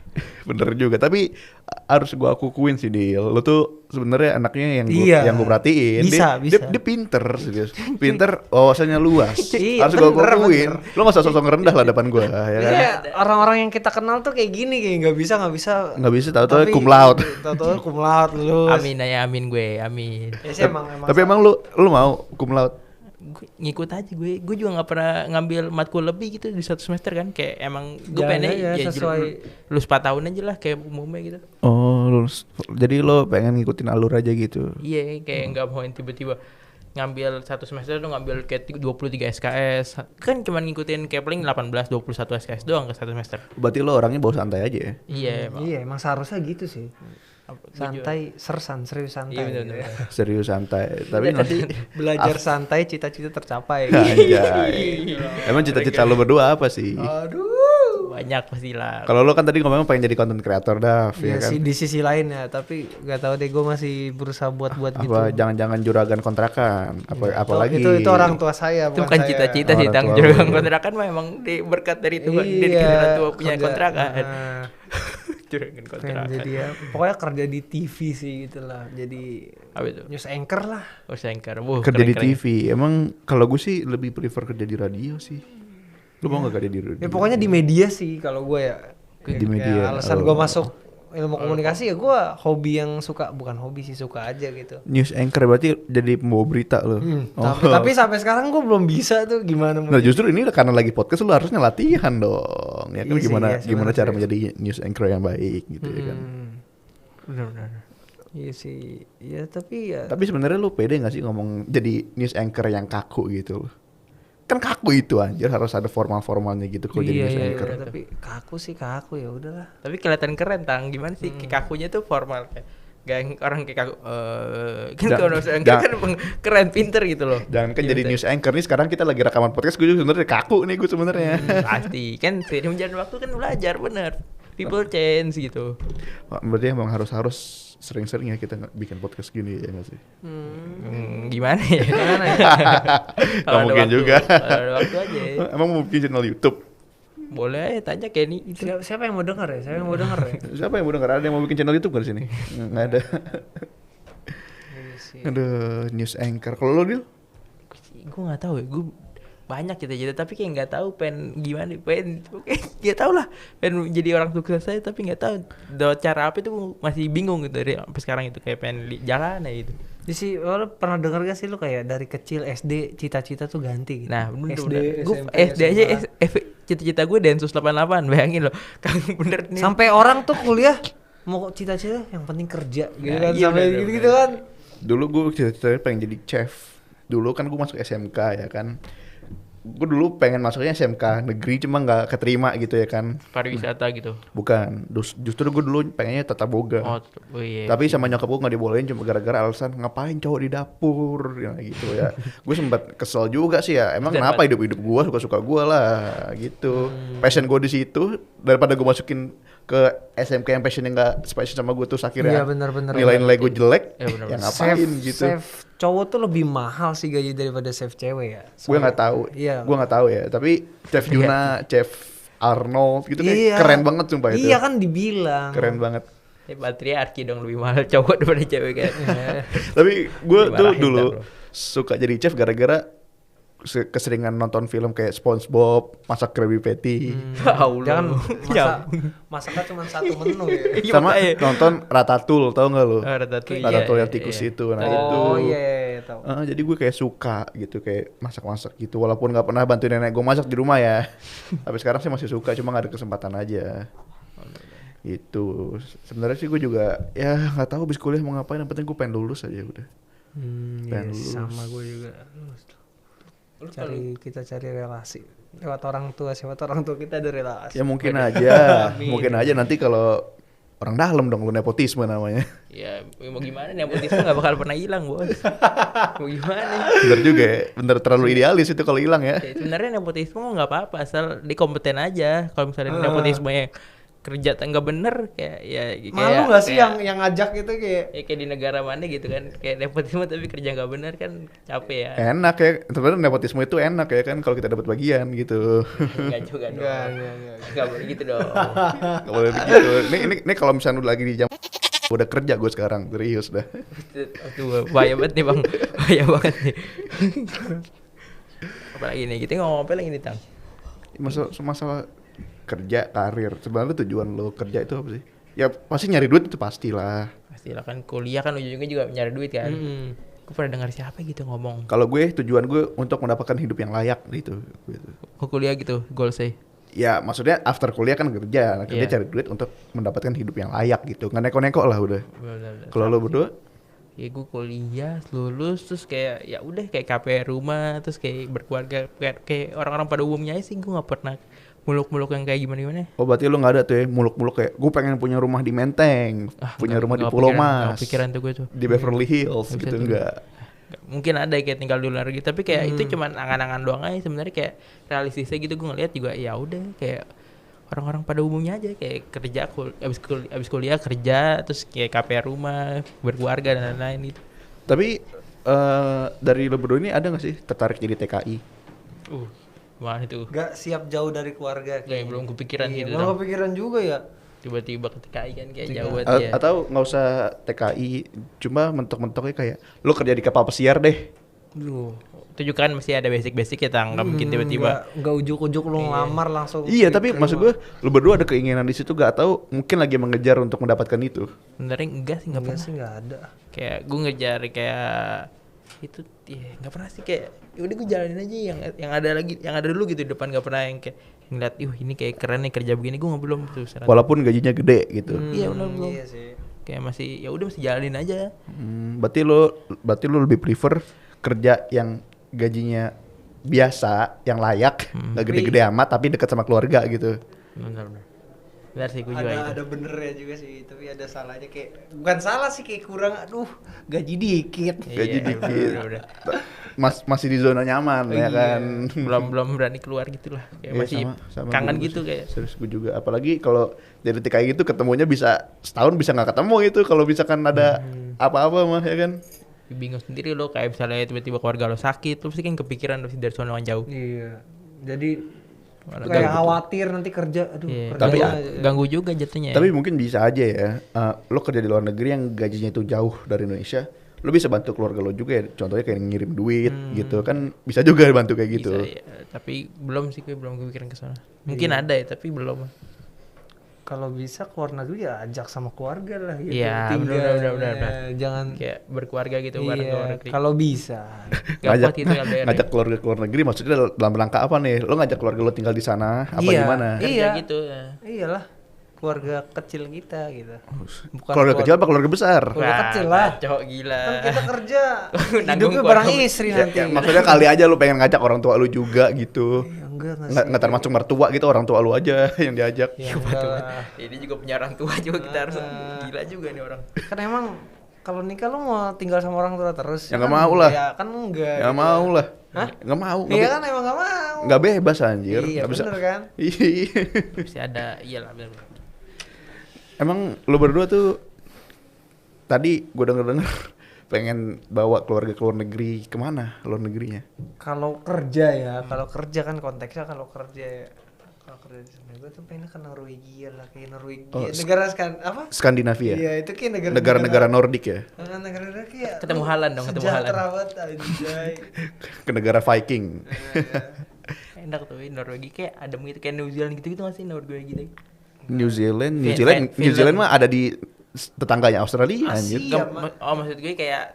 Bener juga. Tapi harus gua akuin sih, Dil. Lo tuh sebenarnya anaknya Iya. yang gua perhatiin. Bisa. Dia pinter, serius. Pinter, wawasannya luas. Iya, Harus gua bener, akuin. Lo nggak usah sosok ngerendah lah depan gua, ya kan? Iya, orang-orang yang kita kenal tuh kayak gini, kayak nggak bisa. Nggak bisa, tahu-tahu Tapi- cum laude. Tahu-tahu cum laude lulus. Amin aja, amin gue, amin. Ya sih emang Tapi emang lu mau cum laude? Gue ngikut aja, gue juga nggak pernah ngambil matkul lebih gitu di satu semester kan, kayak emang gue Jangan pengennya aja, sesuai. lulus 4 tahun aja lah kayak umumnya gitu. Oh, lulus. Jadi lo pengen ngikutin alur aja gitu. Iya, kayak nggak mau yang tiba-tiba ngambil satu semester tuh ngambil kayak 23 SKS kan, cuman ngikutin kayak paling 18 21 SKS doang ke satu semester. Berarti lo orangnya bawa santai aja ya? Iya emang. Iya, emang seharusnya gitu sih. Santai, serius santai. Iya benar. Serius santai. Tapi nanti Belajar santai, cita-cita tercapai. Anjay. Emang cita-cita lo berdua apa sih? Aduh. Banyak pastilah. Kalau lo kan tadi ngomong pengen jadi content creator dah, Iya ya kan? sih, di sisi lain ya, tapi nggak tahu deh, gue masih berusaha buat gitu. Apa jangan-jangan juragan kontrakan? Apalagi Itu orang tua saya, Itu bukan bukan saya. cita-cita sih, Orang Tang. tua Juragan lu. kontrakan mah emang berkat dari Tuhan. Iya, Dari orang tua punya kerja. kontrakan. Nah, Juragan pengen kontrakan. jadi ya, pokoknya kerja di TV sih gitulah. Jadi Apa itu? news anchor lah. Oh, Sengkar. kerja di TV. Emang kalau gue sih lebih prefer kerja di radio sih. Lo mau nggak kerja di radio? Ya pokoknya di media sih kalau gue ya. Di Kayak media. alasan Oh. gue masuk ilmu komunikasi ya, gue hobi yang suka, bukan hobi sih, suka aja gitu. News anchor berarti jadi pembawa berita lo. Tapi sampai sekarang gue belum bisa tuh gimana. Nah justru ini karena lagi podcast lo harusnya latihan dong. Ya kan Iya sih, gimana iya sih, gimana benar cara sih. menjadi news anchor yang baik gitu ya kan. Benar-benar. Iya sih, ya tapi ya. Tapi sebenarnya lu pede gak sih ngomong jadi news anchor yang kaku gitu loh? Kan kaku itu anjir, harus ada formal-formalnya gitu kalau jadi news anchor. Iya, tapi kaku sih kaku, ya udahlah. Tapi kelihatan keren, Tang. Gimana sih kayak kakunya tuh formal kayak gak yang orang kayak kaku kan Da- kalau kan da- kan emang keren pinter gitu loh. Jangan kan Iya, jadi betul. news anchor nih, sekarang kita lagi rekaman podcast, gue juga sebenarnya kaku nih gue sebenarnya. Pasti kan seiring jalan waktu kan belajar bener. people change gitu. Wah, berarti emang harus sering-sering ya kita bikin podcast gini ya nggak sih? Gimana ya? Nggak Kalau ada mungkin waktu- juga. kalau ada waktu aja. Emang mau bikin channel YouTube? Boleh aja tanya Kenny itu. Siapa yang mau denger ya? Siapa yang mau denger ya? Siapa yang mau denger? Ada yang mau bikin channel YouTube nggak di sini? Nggak ada. Iya sih. Aduh, news anchor. Kalau lo Dil? Gue nggak tahu ya, gue banyak cita-cita tapi kayak nggak tahu pengen gimana, pengen nggak tahu lah, pengen jadi orang sukses saya tapi nggak tahu cara apa itu, gua masih bingung gitu dari sampai sekarang itu, kayak pengen jalan ya gitu. Jadi sih, lo pernah denger gak sih lo kayak dari kecil SD cita-cita tuh ganti gitu? Nah bener SD, gue SMP, SD aja SMA. cita-cita gue Densus 88, bayangin loh. Kang bener nih. Sampai orang tuh kuliah mau cita-cita yang penting kerja gitu Nah, kan, iya, sampai bener, gitu-gitu kan. Dulu gue cita-citanya pengen jadi chef. Dulu kan gue masuk SMK ya kan. Gue dulu pengen masuknya SMK negeri cuma nggak keterima gitu ya kan. Pariwisata gitu. Bukan, justru gue dulu pengennya tata boga. Oh iya. Tapi sama nyokap gue nggak dibolehin cuma gara-gara alasan ngapain cowok di dapur ya gitu ya. Gue sempat kesel juga sih ya. Emang kenapa hidup gue suka-suka gue lah gitu. Passion gue di situ daripada gue masukin ke SMK yang passionnya nggak spesial sama gue tuh akhirnya Iya, benar-benar. nilai-nilai gue jelek. Iya, benar-benar. Ya ngapain gitu. Save cowok tuh lebih mahal sih gaji daripada save cewek ya. Gue nggak tahu. Iya. Gue nggak tahu ya. Tapi Chef Yuna, Chef Arnold gitu kayak Iya. keren banget sumpah itu. Iya kan dibilang. Keren banget. Patriarki dong, lebih mahal cowok daripada cewek kan. Tapi gue tuh Dimarahin dulu ntar lo. suka jadi chef gara-gara keseringan nonton film kayak SpongeBob, masak Krabby Patty, Jangan Ya. masaknya cuma satu menu ya. Iya, sama makanya. nonton Ratatouille, tau nggak lo? Ratatouille, Ratatouille iya, yang tikus iya. itu, nah Oh itu. iya, tahu. Jadi gue kayak suka gitu, kayak masak-masak gitu. Walaupun nggak pernah bantuin nenek gue masak di rumah ya. Tapi sekarang sih masih suka, cuma nggak ada kesempatan aja. Itu sebenarnya sih gue juga ya nggak tahu habis kuliah mau ngapain. Yang penting gue pengen lulus aja udah. Iya, Pengen lulus. sama gue juga. Kita cari relasi lewat orang tua, siapa tahu orang tua kita ada relasi. Ya mungkin aja, Amin. mungkin aja nanti kalau orang dalam dong, lu nepotisme namanya. Ya mau gimana, nepotisme nggak bakal pernah hilang bos. Mau gimana? Bener juga ya, bener terlalu idealis itu kalau hilang ya. Ya, sebenarnya nepotisme nggak apa-apa asal di kompeten aja. Kalau misalnya nepotisme yang kerja nggak bener kayak Malu nggak sih yang ngajak itu kayak ya kayak di negara mana gitu kan, kayak nepotisme tapi kerja nggak bener kan capek ya. Enak ya, sebenarnya nepotisme itu enak ya kan kalau kita dapat bagian gitu. Enggak juga dong. Enggak boleh gitu dong. Nggak boleh begitu. Ini kalau misalnya udah lagi di jam udah kerja gue sekarang, serius dah. Aduh, bahaya banget nih bang, bahaya banget nih. Apalagi nih, kita ngomong apa lagi nih Tang? Masalah kerja, karir, sebenarnya tujuan lo kerja itu apa sih? Ya pasti nyari duit itu pastilah. Pastilah kan kuliah kan ujung-ujungnya juga nyari duit kan. Gue pernah dengar siapa gitu ngomong, Kalau gue tujuan gue untuk mendapatkan hidup yang layak gitu. mau kuliah gitu, goal saya. Ya maksudnya after kuliah kan kerja, nah, kerja Iya. cari duit untuk mendapatkan hidup yang layak gitu. Nggak neko-neko lah udah. Bener-bener. Kalau lo berdua? Ya gue kuliah, lulus, terus kayak ya udah kayak KPR rumah, terus kayak berkeluarga kayak orang-orang pada umumnya aja sih. Gue nggak pernah muluk-muluk yang kayak gimana-gimana. Oh berarti lo nggak ada tuh ya muluk-muluk kayak gue pengen punya rumah di Menteng, punya rumah di Pulau Mas, Pikiran tuh gue tuh. di Beverly Hills Nggak bisa gitu tuh. enggak. Mungkin ada kayak tinggal di luar gitu, tapi kayak itu cuman angan-angan doang aja sebenarnya. Kayak realistisnya gitu gue ngeliat juga ya udah kayak orang-orang pada umumnya aja, kayak kerja abis kuliah kerja, terus kayak KPR rumah, berkeluarga dan lain-lain gitu. Tapi dari lo berdua ini ada nggak sih tertarik jadi TKI? Wah itu nggak siap jauh dari keluarga. kayak belum kepikiran Iya, gitu belum Tang. kepikiran juga ya. Tiba-tiba ke TKI kan kayak Tiga. jauh banget ya. Atau nggak usah TKI, cuma mentok-mentoknya kayak lo kerja di kapal pesiar deh. Duh, itu juga kan masih ada basic-basic ya Tang, nggak mungkin tiba-tiba. nggak ujuk-ujuk lu ngelamar langsung. Iya, tapi diterima. maksud gue lo berdua ada keinginan di situ gak tahu mungkin lagi mengejar untuk mendapatkan itu. Sebenarnya enggak sih, nggak Enggak pernah. sih, nggak ada. Kayak gue ngejar kayak itu, ya nggak pernah sih. Kayak ya udah gue jalanin aja yang ada lagi, yang ada dulu gitu di depan. Nggak pernah yang kayak ngeliat, ini kayak keren nih kerja begini. Gue nggak belum tuh. Walaupun gajinya gede gitu. Iya benar belum. Iya sih. Kayak masih ya udah masih jalanin aja. Berarti lo lebih prefer kerja yang gajinya biasa, yang layak, nggak gede-gede amat tapi dekat sama keluarga gitu. Benar-benar. Benar sih, gue juga itu. Ada benernya juga sih, tapi ada salahnya kayak bukan salah sih, kayak kurang gaji dikit. Gaji Iya, dikit. bener. Masih di zona nyaman ya Iya. kan. belum berani keluar gitu lah, kayak Iya, masih sama kangen gue gitu sih. kayak. Serius gue juga, apalagi kalau dari kayak gitu ketemunya bisa setahun bisa nggak ketemu gitu kalau misalkan ada apa-apa mah ya kan. Bingung sendiri lo, kayak misalnya tiba-tiba keluarga lo sakit, terus kan kepikiran lo dari sono jauh. Iya. Jadi Mana kayak betul. khawatir nanti kerja, Iya, kerja Tapi ganggu juga jatuhnya. Tapi mungkin bisa aja ya, lo kerja di luar negeri yang gajinya itu jauh dari Indonesia, lo bisa bantu keluarga lo juga ya, contohnya kayak ngirim duit gitu kan, bisa juga bantu kayak gitu. Bisa, ya. Tapi belum sih, gue belum kepikiran ke sana. Mungkin ada ya, tapi belum. kalau bisa keluar negeri ya ajak sama keluarga lah gitu. Iya, Tinggal, benar. jangan Kayak berkeluarga gitu bareng ke luar iya, negeri. kalau bisa. Gak kuat gitu LDR. ngajak keluarga ke luar negeri maksudnya dalam rangka apa nih? Lo ngajak keluarga lo tinggal di sana apa Iya. gimana? Kerja Iya. gitu. Ya. Iyalah, keluarga kecil kita gitu. Bukan Keluarga kecil apa keluarga besar? Keluarga kecil lah. Cowok gila. Kan kita kerja, Nanggung hidupnya keluarga. bareng istri Ya, nanti. ya, maksudnya kali aja lo pengen ngajak orang tua lo juga gitu. Ya, enggak Nggak termasuk mertua gitu, orang tua lo aja yang diajak. Ya, enggak lah. Ini juga punya orang tua juga, kita harus gila juga nih orang. Kan emang kalau nikah lu mau tinggal sama orang tua terus? Ya nggak mau lah. Ya kan enggak. Nggak mau lah. Hah? Nggak mau. Iya kan emang nggak mau. Nggak bebas anjir. Iya Nggak bisa. bener kan. Iya. Pasti ada, iyalah benar. Emang lo berdua tuh tadi gue denger pengen bawa keluarga ke luar negeri, kemana luar negerinya? Kalau kerja ya, kalau kerja kan konteksnya kalau kerja di sana gue tuh pengen ke Norwegia lah, kayak Norwegia. Oh, Negara apa? Skandinavia. Iya, itu kayak Negara-negara Nordik ya. negara-negara kayak Ketemu Haaland dong, ketemu Haaland. sejahtera banget anjay. Ke negara Viking. Enak tuh, Norwegia kayak adem gitu, kayak New Zealand gitu-gitu masih Norwegia gitu. New Zealand Finland. New Zealand mah ada di tetangganya Australia Asia. anjir. Iya, Maksud gue kayak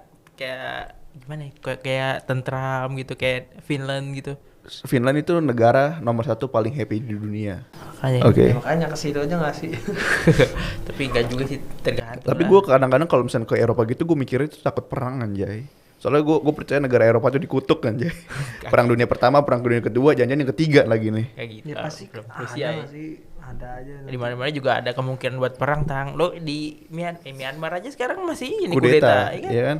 gimana ya? Kayak tentram gitu, kayak Finland gitu. Finland itu negara nomor 1 paling happy di dunia. Makanya. Oke. Ya, makanya ke situ aja nggak sih? Tapi enggak juga sih, tergantung. Tapi lah. gue kadang-kadang kalau misalnya ke Eropa gitu gue mikirnya itu takut perang anjay. Soalnya gue percaya negara Eropa itu dikutuk anjay. Perang dunia pertama, perang dunia kedua, jangan-jangan yang ketiga lagi nih. kayak gitu. Ya pasti belum ada Rusia ya. nggak sih? Ada aja. Di mana-mana juga ada kemungkinan buat perang, Tang. Lo di Myanmar aja sekarang masih ini Kudeta, ya kan? ya kan?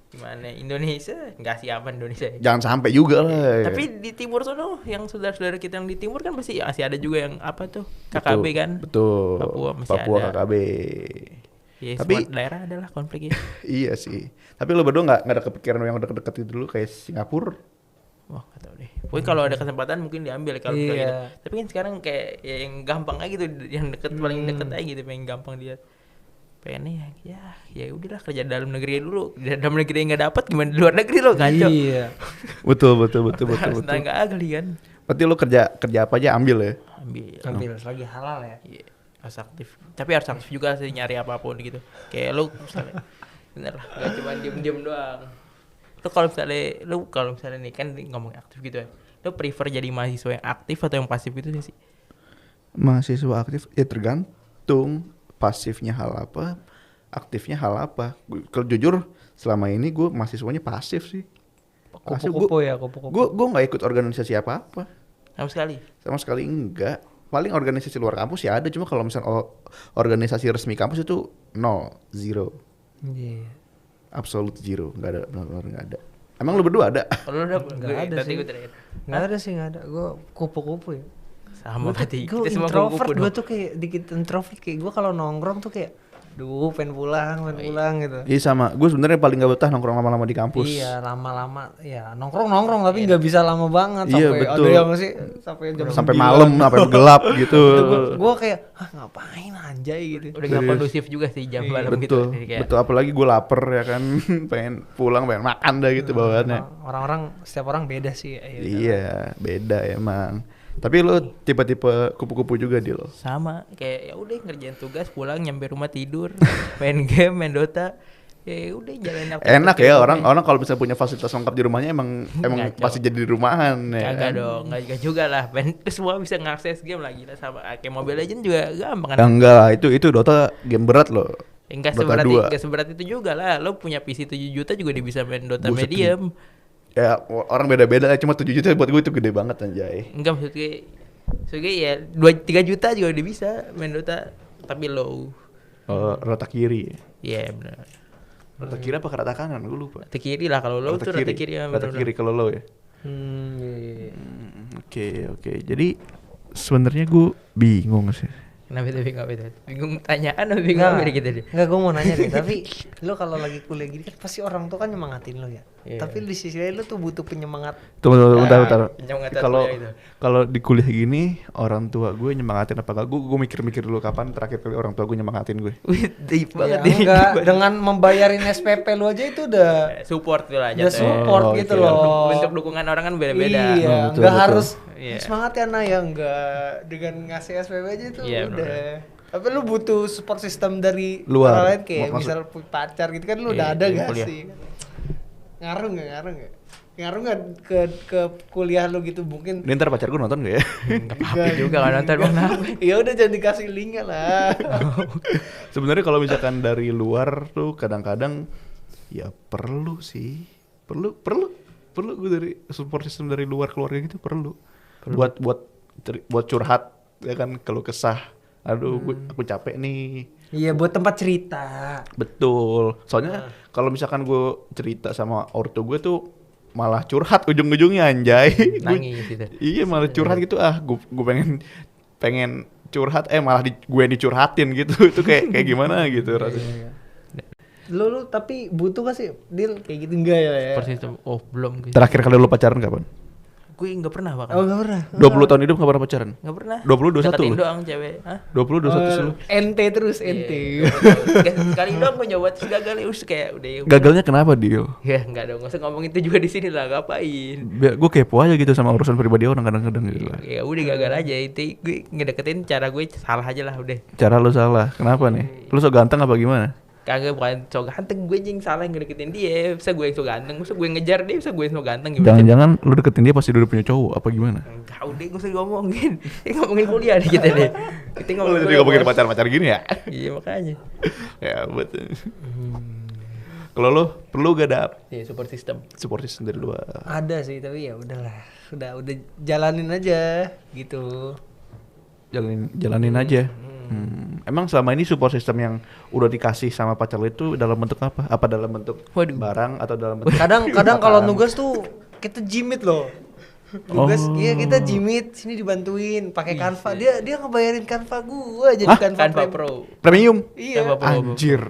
Gimana Indonesia? Enggak sih aman Indonesia. Jangan sampai juga lah. Tapi di timur sono yang saudara-saudara kita yang di timur kan masih ada juga yang apa tuh? KKB Betul, kan? Betul. Papua masih ada. KKB. Ya, Tapi- semua daerah adalah konfliknya. Iya sih. Tapi lo berdua nggak ada kepikiran yang deket-deket itu dulu kayak Singapura? Wah, nggak tahu deh. Pokoknya kalau ada kesempatan mungkin diambil kalau Iya. gitu. Tapi kan sekarang kayak ya yang gampang aja gitu, yang deket paling deket aja gitu, pengen gampang dia. Pengennya ya udahlah kerja dalam negeri dulu. Di dalam negeri nggak dapat gimana di luar negeri lo kacau. Iya. Betul. Harus tenaga ahli kan. Berarti lo kerja apa aja ambil ya? Ambil lagi halal ya. Iya, harus aktif. Tapi harus aktif juga sih nyari apapun gitu. Kayak lu misalnya, bener lah, gak cuma diem-diem doang. Lu kalau misalnya nih kan ngomong aktif gitu ya. Lu prefer jadi mahasiswa yang aktif atau yang pasif gitu sih? Mahasiswa aktif ya tergantung pasifnya hal apa, aktifnya hal apa. Kalau jujur selama ini gue mahasiswanya pasif sih. Kupu-kupu ya, kupu-kupu. Gue nggak ikut organisasi apa-apa. Sama sekali. Sama sekali enggak. Paling organisasi luar kampus ya ada, cuma kalau misalnya organisasi resmi kampus itu 0, 0. Iya. Absolute 0, nggak ada, benar-benar nggak ada. Emang lu berdua ada? Kalau lu udah Nggak ada sih. gue terakhir. Nggak ada sih, nggak ada. Gue kupu-kupu ya. Sama berarti. Gue Kita semua introvert, kupu-kupu gue dong. tuh kayak dikit introvert, kayak gue kalau nongkrong tuh kayak pengen pulang gitu. Iya sama, gue sebenarnya paling nggak betah nongkrong lama-lama di kampus. Iya, lama-lama ya nongkrong tapi nggak bisa lama banget Iya, sampai betul. ada yang sih sampai jam Sampai 9. malam, sampai gelap gitu. Gue kayak ngapain anjay gitu. Udah gak kondusif juga sih jam malam gitu. Betul, Jadi kayak, betul. Apalagi gue lapar ya kan, pengen pulang, pengen makan dah gitu bawaannya. Orang-orang setiap orang beda sih. Ya, Iya, beda emang. Tapi lo tipe-tipe kupu-kupu juga dia lo. sama kayak ya udah ngerjain tugas pulang nyampe rumah tidur main game main Dota ya udah jalan Enak ya orang kalau misalnya punya fasilitas lengkap di rumahnya emang Ngaco. pasti jadi di rumahan ya. kagak kan? dong nggak juga lah semua bisa ngakses game lagi lah sama kayak Mobile Legends juga gampang Ya, kan enggak lah, itu Dota game berat loh. enggak Dota seberat 2. seberat itu juga lah lo punya PC 7 juta juga bisa main Dota Buset, medium Ya orang beda-beda, cuma 7 juta buat gue itu gede banget anjay. enggak maksud gue So ya 2-3 juta juga udah bisa main Dota tapi low. Rata kiri. Iya benar. Rata kiri apa ke rata kanan? Gue lupa. Rata kiri lah kalau low tuh rata kiri ya. Rata kiri kalau low ya. Iya. Oke. Jadi sebenarnya gue bingung sih. Kenapa itu bingung tanyaan atau bingung apa gitu deh. Enggak, gue mau nanya deh. Tapi lo kalau lagi kuliah gini kan pasti orang tua kan nyemangatin lo ya. Iya. Tapi di sisi lain lo tuh butuh penyemangat. Tunggu, bentar. Nyemangatin Kalau kuliah itu. kalau di kuliah gini orang tua gue nyemangatin apa enggak? Gue mikir-mikir dulu kapan terakhir kali orang tua gue nyemangatin gue. Wih, deep banget Ya, enggak, dengan membayarin SPP lo aja itu udah support tuh lah udah jatuhnya. support gitu oke. loh. Bentuk dukungan orang kan beda-beda. Iya, betul, enggak betul. harus Iya. semangat ya Nay ya, enggak dengan ngasih SPP aja itu Iya, udah. bener. Tapi lu butuh support system dari Luar. orang lain kayak Maksud- misal punya pacar gitu kan lu Iya, udah ada di gak kuliah. sih? Ngaruh nggak? Ngaruh nggak ke kuliah lu gitu mungkin? Ini ntar pacar gue nonton gak ya? Enggak apa-apa juga kan nonton Bang Nabi. Ya udah jangan dikasih linknya lah. Sebenarnya kalau misalkan dari luar tuh kadang-kadang ya perlu sih. Perlu gue dari support system dari luar keluarga gitu perlu. Buat curhat ya kan kalau kesah. Aduh, aku capek nih. Iya buat tempat cerita. Betul. Soalnya kalau misalkan gue cerita sama ortu gue tuh malah curhat ujung-ujungnya anjay. Nangis gitu. Iya malah curhat gitu gue pengen curhat malah gue dicurhatin gitu. Itu kayak gimana gitu rasanya. Lu tapi butuh gak sih deal kayak gitu enggak ya? Support system. Oh, belum gitu. Terakhir kali lu pacaran kapan? Gue enggak pernah bahkan. Oh enggak pernah. 20 tahun hidup gak pernah pacaran? Enggak pernah. 20 21 Deketin lu? doang cewek. Hah? 20 21 sih lu. NT terus NT. Iya. Sekali doang gue nyoba terus gagal ya udah kayak udah ya. Gagalnya kenapa Dio? Ya enggak dong, nggak usah ngomong itu juga di sini lah, ngapain? Gue kepo aja gitu sama urusan pribadi orang kadang-kadang gitu lah. Ya udah gagal aja, itu gue ngedeketin cara gue salah aja lah udah. Cara lu salah. Kenapa nih? Lu so ganteng apa gimana? Kagak, bukan so ganteng, gue yang salah yang ngedeketin dia. Bisa gue yang so ganteng, bisa gue ngejar dia, bisa gue yang so ganteng gimana? Jangan-jangan lu deketin dia pasti udah punya cowok apa gimana? Enggak, udah gak usah ngomongin. Kita ngomongin kuliah nih kita deh. Kita ngomongin Lu kuliah, juga mungkin Bos. pacar-pacar gini ya? Iya makanya. Ya betul. Kalau lu perlu gak ada Iya, support system. support system dari luar? Ada sih tapi ya udahlah. Udah jalanin aja gitu. Jalanin aja. Emang selama ini support system yang udah dikasih sama pacar lu itu dalam bentuk apa? Apa dalam bentuk Waduh. barang atau dalam bentuk Kadang kalau makanan? nugas tuh kita jimit loh. Nugas Oh. iya kita jimit, sini dibantuin pakai Canva. Dia ngebayarin Canva gua jadi Hah? Canva, Canva Premium. Pro. Premium. Iya. Canva Pro. Anjir.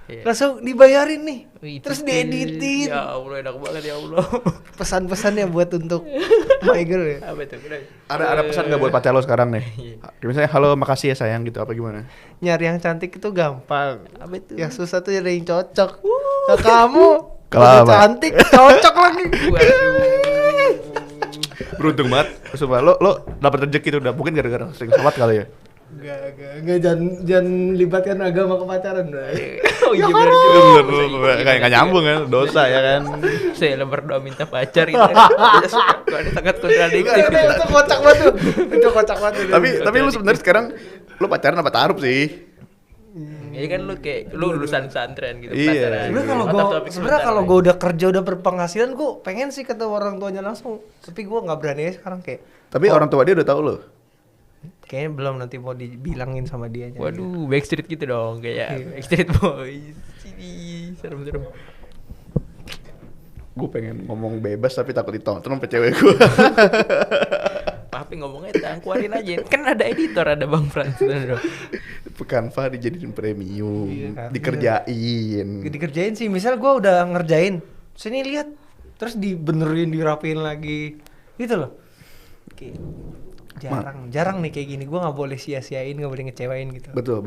Iya. Langsung dibayarin nih. Wih, Terus itu dieditin. Ya Allah, enak banget ya Allah. Pesan-pesannya buat untuk my girl ya. Apa itu? Udah. Ada pesan nggak buat pacar lo sekarang nih? Misalnya halo makasih ya sayang gitu apa gimana? Nyari yang cantik itu gampang. Apa itu? Yang susah tuh nyari yang cocok. Nah, kamu Kalau udah apa? cantik, cocok lagi. Waduh. Beruntung banget. Sumpah lo dapat rezeki tuh udah mungkin gara-gara sering sholat kali ya. Enggak jangan libatkan agama ke pacaran, Bray. Oh iya bener juga. Bener, kayak nggak nyambung kan, dosa ya kan. Saya berdoa minta pacar gitu. Ini sangat kontradiktif. Itu kocak banget tuh. Itu kocak banget tuh. Tapi lu sebenarnya sekarang lu pacaran apa taruh sih? Ini kan lu kayak lu lulusan pesantren gitu. Iya. penasaran. Sebenarnya kalau gue udah kerja udah berpenghasilan gue pengen sih ketemu orang tuanya langsung. Tapi gue nggak berani aja sekarang kayak. Tapi orang tua dia udah tahu lo. Kayaknya belum, nanti mau dibilangin sama dia. Waduh, Backstreet gitu dong kayak Backstreet Boys. Sini serem-serem. Gue pengen ngomong bebas tapi takut ditonton sama cewek gue. Tapi ngomongnya keluarin aja. Kan ada editor, ada Bang Frans. Canva dijadiin premium, Iya kan? dikerjain. Dikerjain sih, misal gue udah ngerjain, sini lihat, terus dibenerin, dirapiin lagi, gitu loh. Oke. Jarang nih kayak gini, gue nggak boleh sia-siain, nggak boleh ngecewain gitu. Betul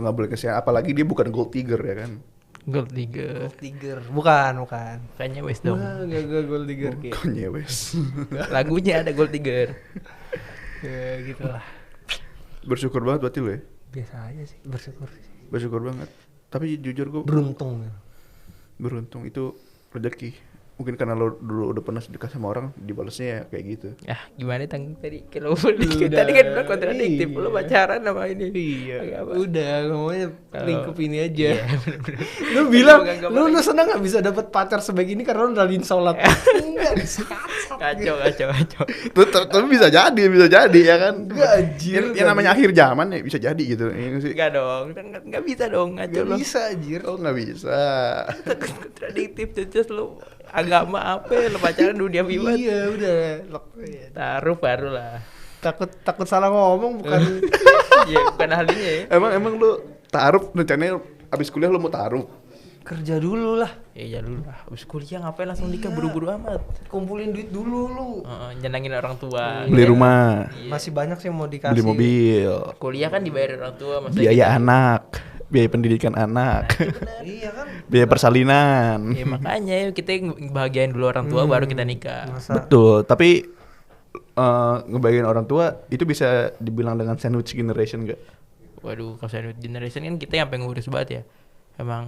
nggak boleh kesian. Apalagi dia bukan gold digger ya kan. Gold digger. Tiger, bukan. Kayaknya wes dong. Gak gold digger kayak. Konye wes. Lagunya ada Gold Digger. Ya gitu lah. Bersyukur banget berarti lo ya. Biasa aja sih, bersyukur sih. Bersyukur banget. Tapi jujur gue Beruntung. beruntung itu rezeki. mungkin karena lo dulu udah pernah sedekah sama orang, dibalasnya ya kayak gitu. Ya gimana Tang tadi kalau tadi kan udah kontradiktif, Iya. lu pacaran sama ini. Iya, Agak apa? udah ngomongnya Kalau- lingkup ini aja. Iya, bener-bener. Lu bilang, Enggak, lu senang gak bisa dapat pacar sebaik ini karena lu rajin sholat? Enggak, Kacau. Tapi bisa jadi ya kan. Enggak, anjir. Yang namanya akhir zaman ya bisa jadi gitu. Ini sih. Enggak dong, kan nggak bisa dong ngaco Gak lo. bisa anjir. Oh nggak bisa. Kontradiktif terus lu agama apa ya, lu pacaran dunia bibat. Iya, udah. Taruh baru lah. Takut salah ngomong bukan. Ya bukan ahlinya ya. Emang lu taruh rencananya abis kuliah lu mau taruh? Kerja dulu lah. Ya dulu lah, habis kuliah ngapain langsung nikah buru-buru amat. Kumpulin duit dulu lu. Nyenangin orang tua. Beli rumah, Iya. Masih banyak sih yang mau dikasih. beli mobil, Kuliah kan dibayar orang tua, masa biaya kita- anak, biaya pendidikan anak, Iya kan? biaya persalinan. Ya makanya kita bahagiain dulu orang tua baru kita nikah. Masa Betul, tapi ngebagiin orang tua itu bisa dibilang dengan sandwich generation gak? Waduh, kalau sandwich generation kan kita yang pengen ngurus banget ya. Emang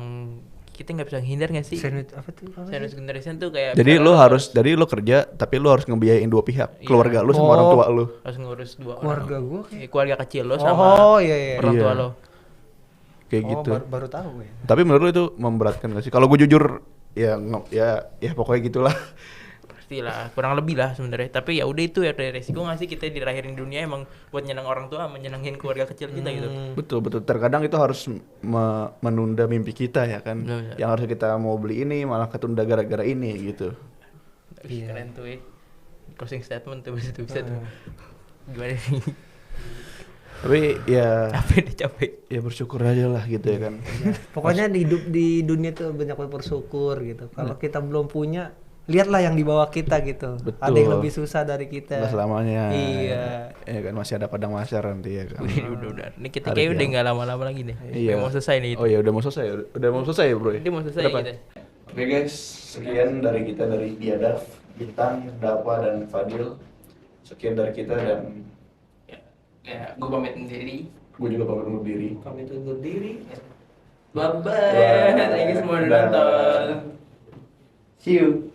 kita nggak bisa hindar nggak sih? sandwich apa tuh? Apa sih? Sandwich generation tuh kayak Jadi misalnya lu harus, dari lu kerja, tapi lu harus ngebiayain dua pihak, Iya. keluarga lu sama orang tua lu. harus ngurus dua Keluarga orang. gua kayak- Keluarga kecil lo sama Oh iya iya. orang tua Iya. lo. Kayak Oh, gitu. baru tahu gue. Tapi menurut lu itu memberatkan gak sih? Kalau gue jujur, ya pokoknya gitulah. Pastilah, kurang lebih lah sebenarnya. Tapi ya udah itu ya dari resiko nggak sih kita dilahirin dunia emang buat nyenang orang tua, menyenangin keluarga kecil kita gitu. Betul. Terkadang itu harus menunda mimpi kita ya kan. Betul. Yang harus kita mau beli ini malah ketunda gara-gara ini gitu. Iya. Keren tuh ya. Closing statement tuh bisa tuh. Gimana sih? Tapi ya Capek. ya bersyukur aja lah gitu ya kan. Pokoknya hidup di dunia tuh banyak bersyukur gitu. Kalau kita belum punya, lihatlah yang di bawah kita gitu. Betul. Ada yang lebih susah dari kita. Nggak selamanya. Iya. Ya kan masih ada padang mahsyar nanti ya kan. Udah. Ini kita Hari kayak udah kiamat. nggak lama-lama lagi deh. Iya. Kayak mau selesai nih. Oh ya udah mau selesai. Udah mau selesai ya, Bro. Ini mau selesai Berapa? gitu. Oke guys, sekian dari kita dari Biadaf, Bintang, Dapa dan Fadil. Sekian dari kita dan Ya, gue pamit sendiri. gue juga pamit undur diri. Pamit undur diri. Bye bye. Thank you semua udah Dadah. nonton. See you.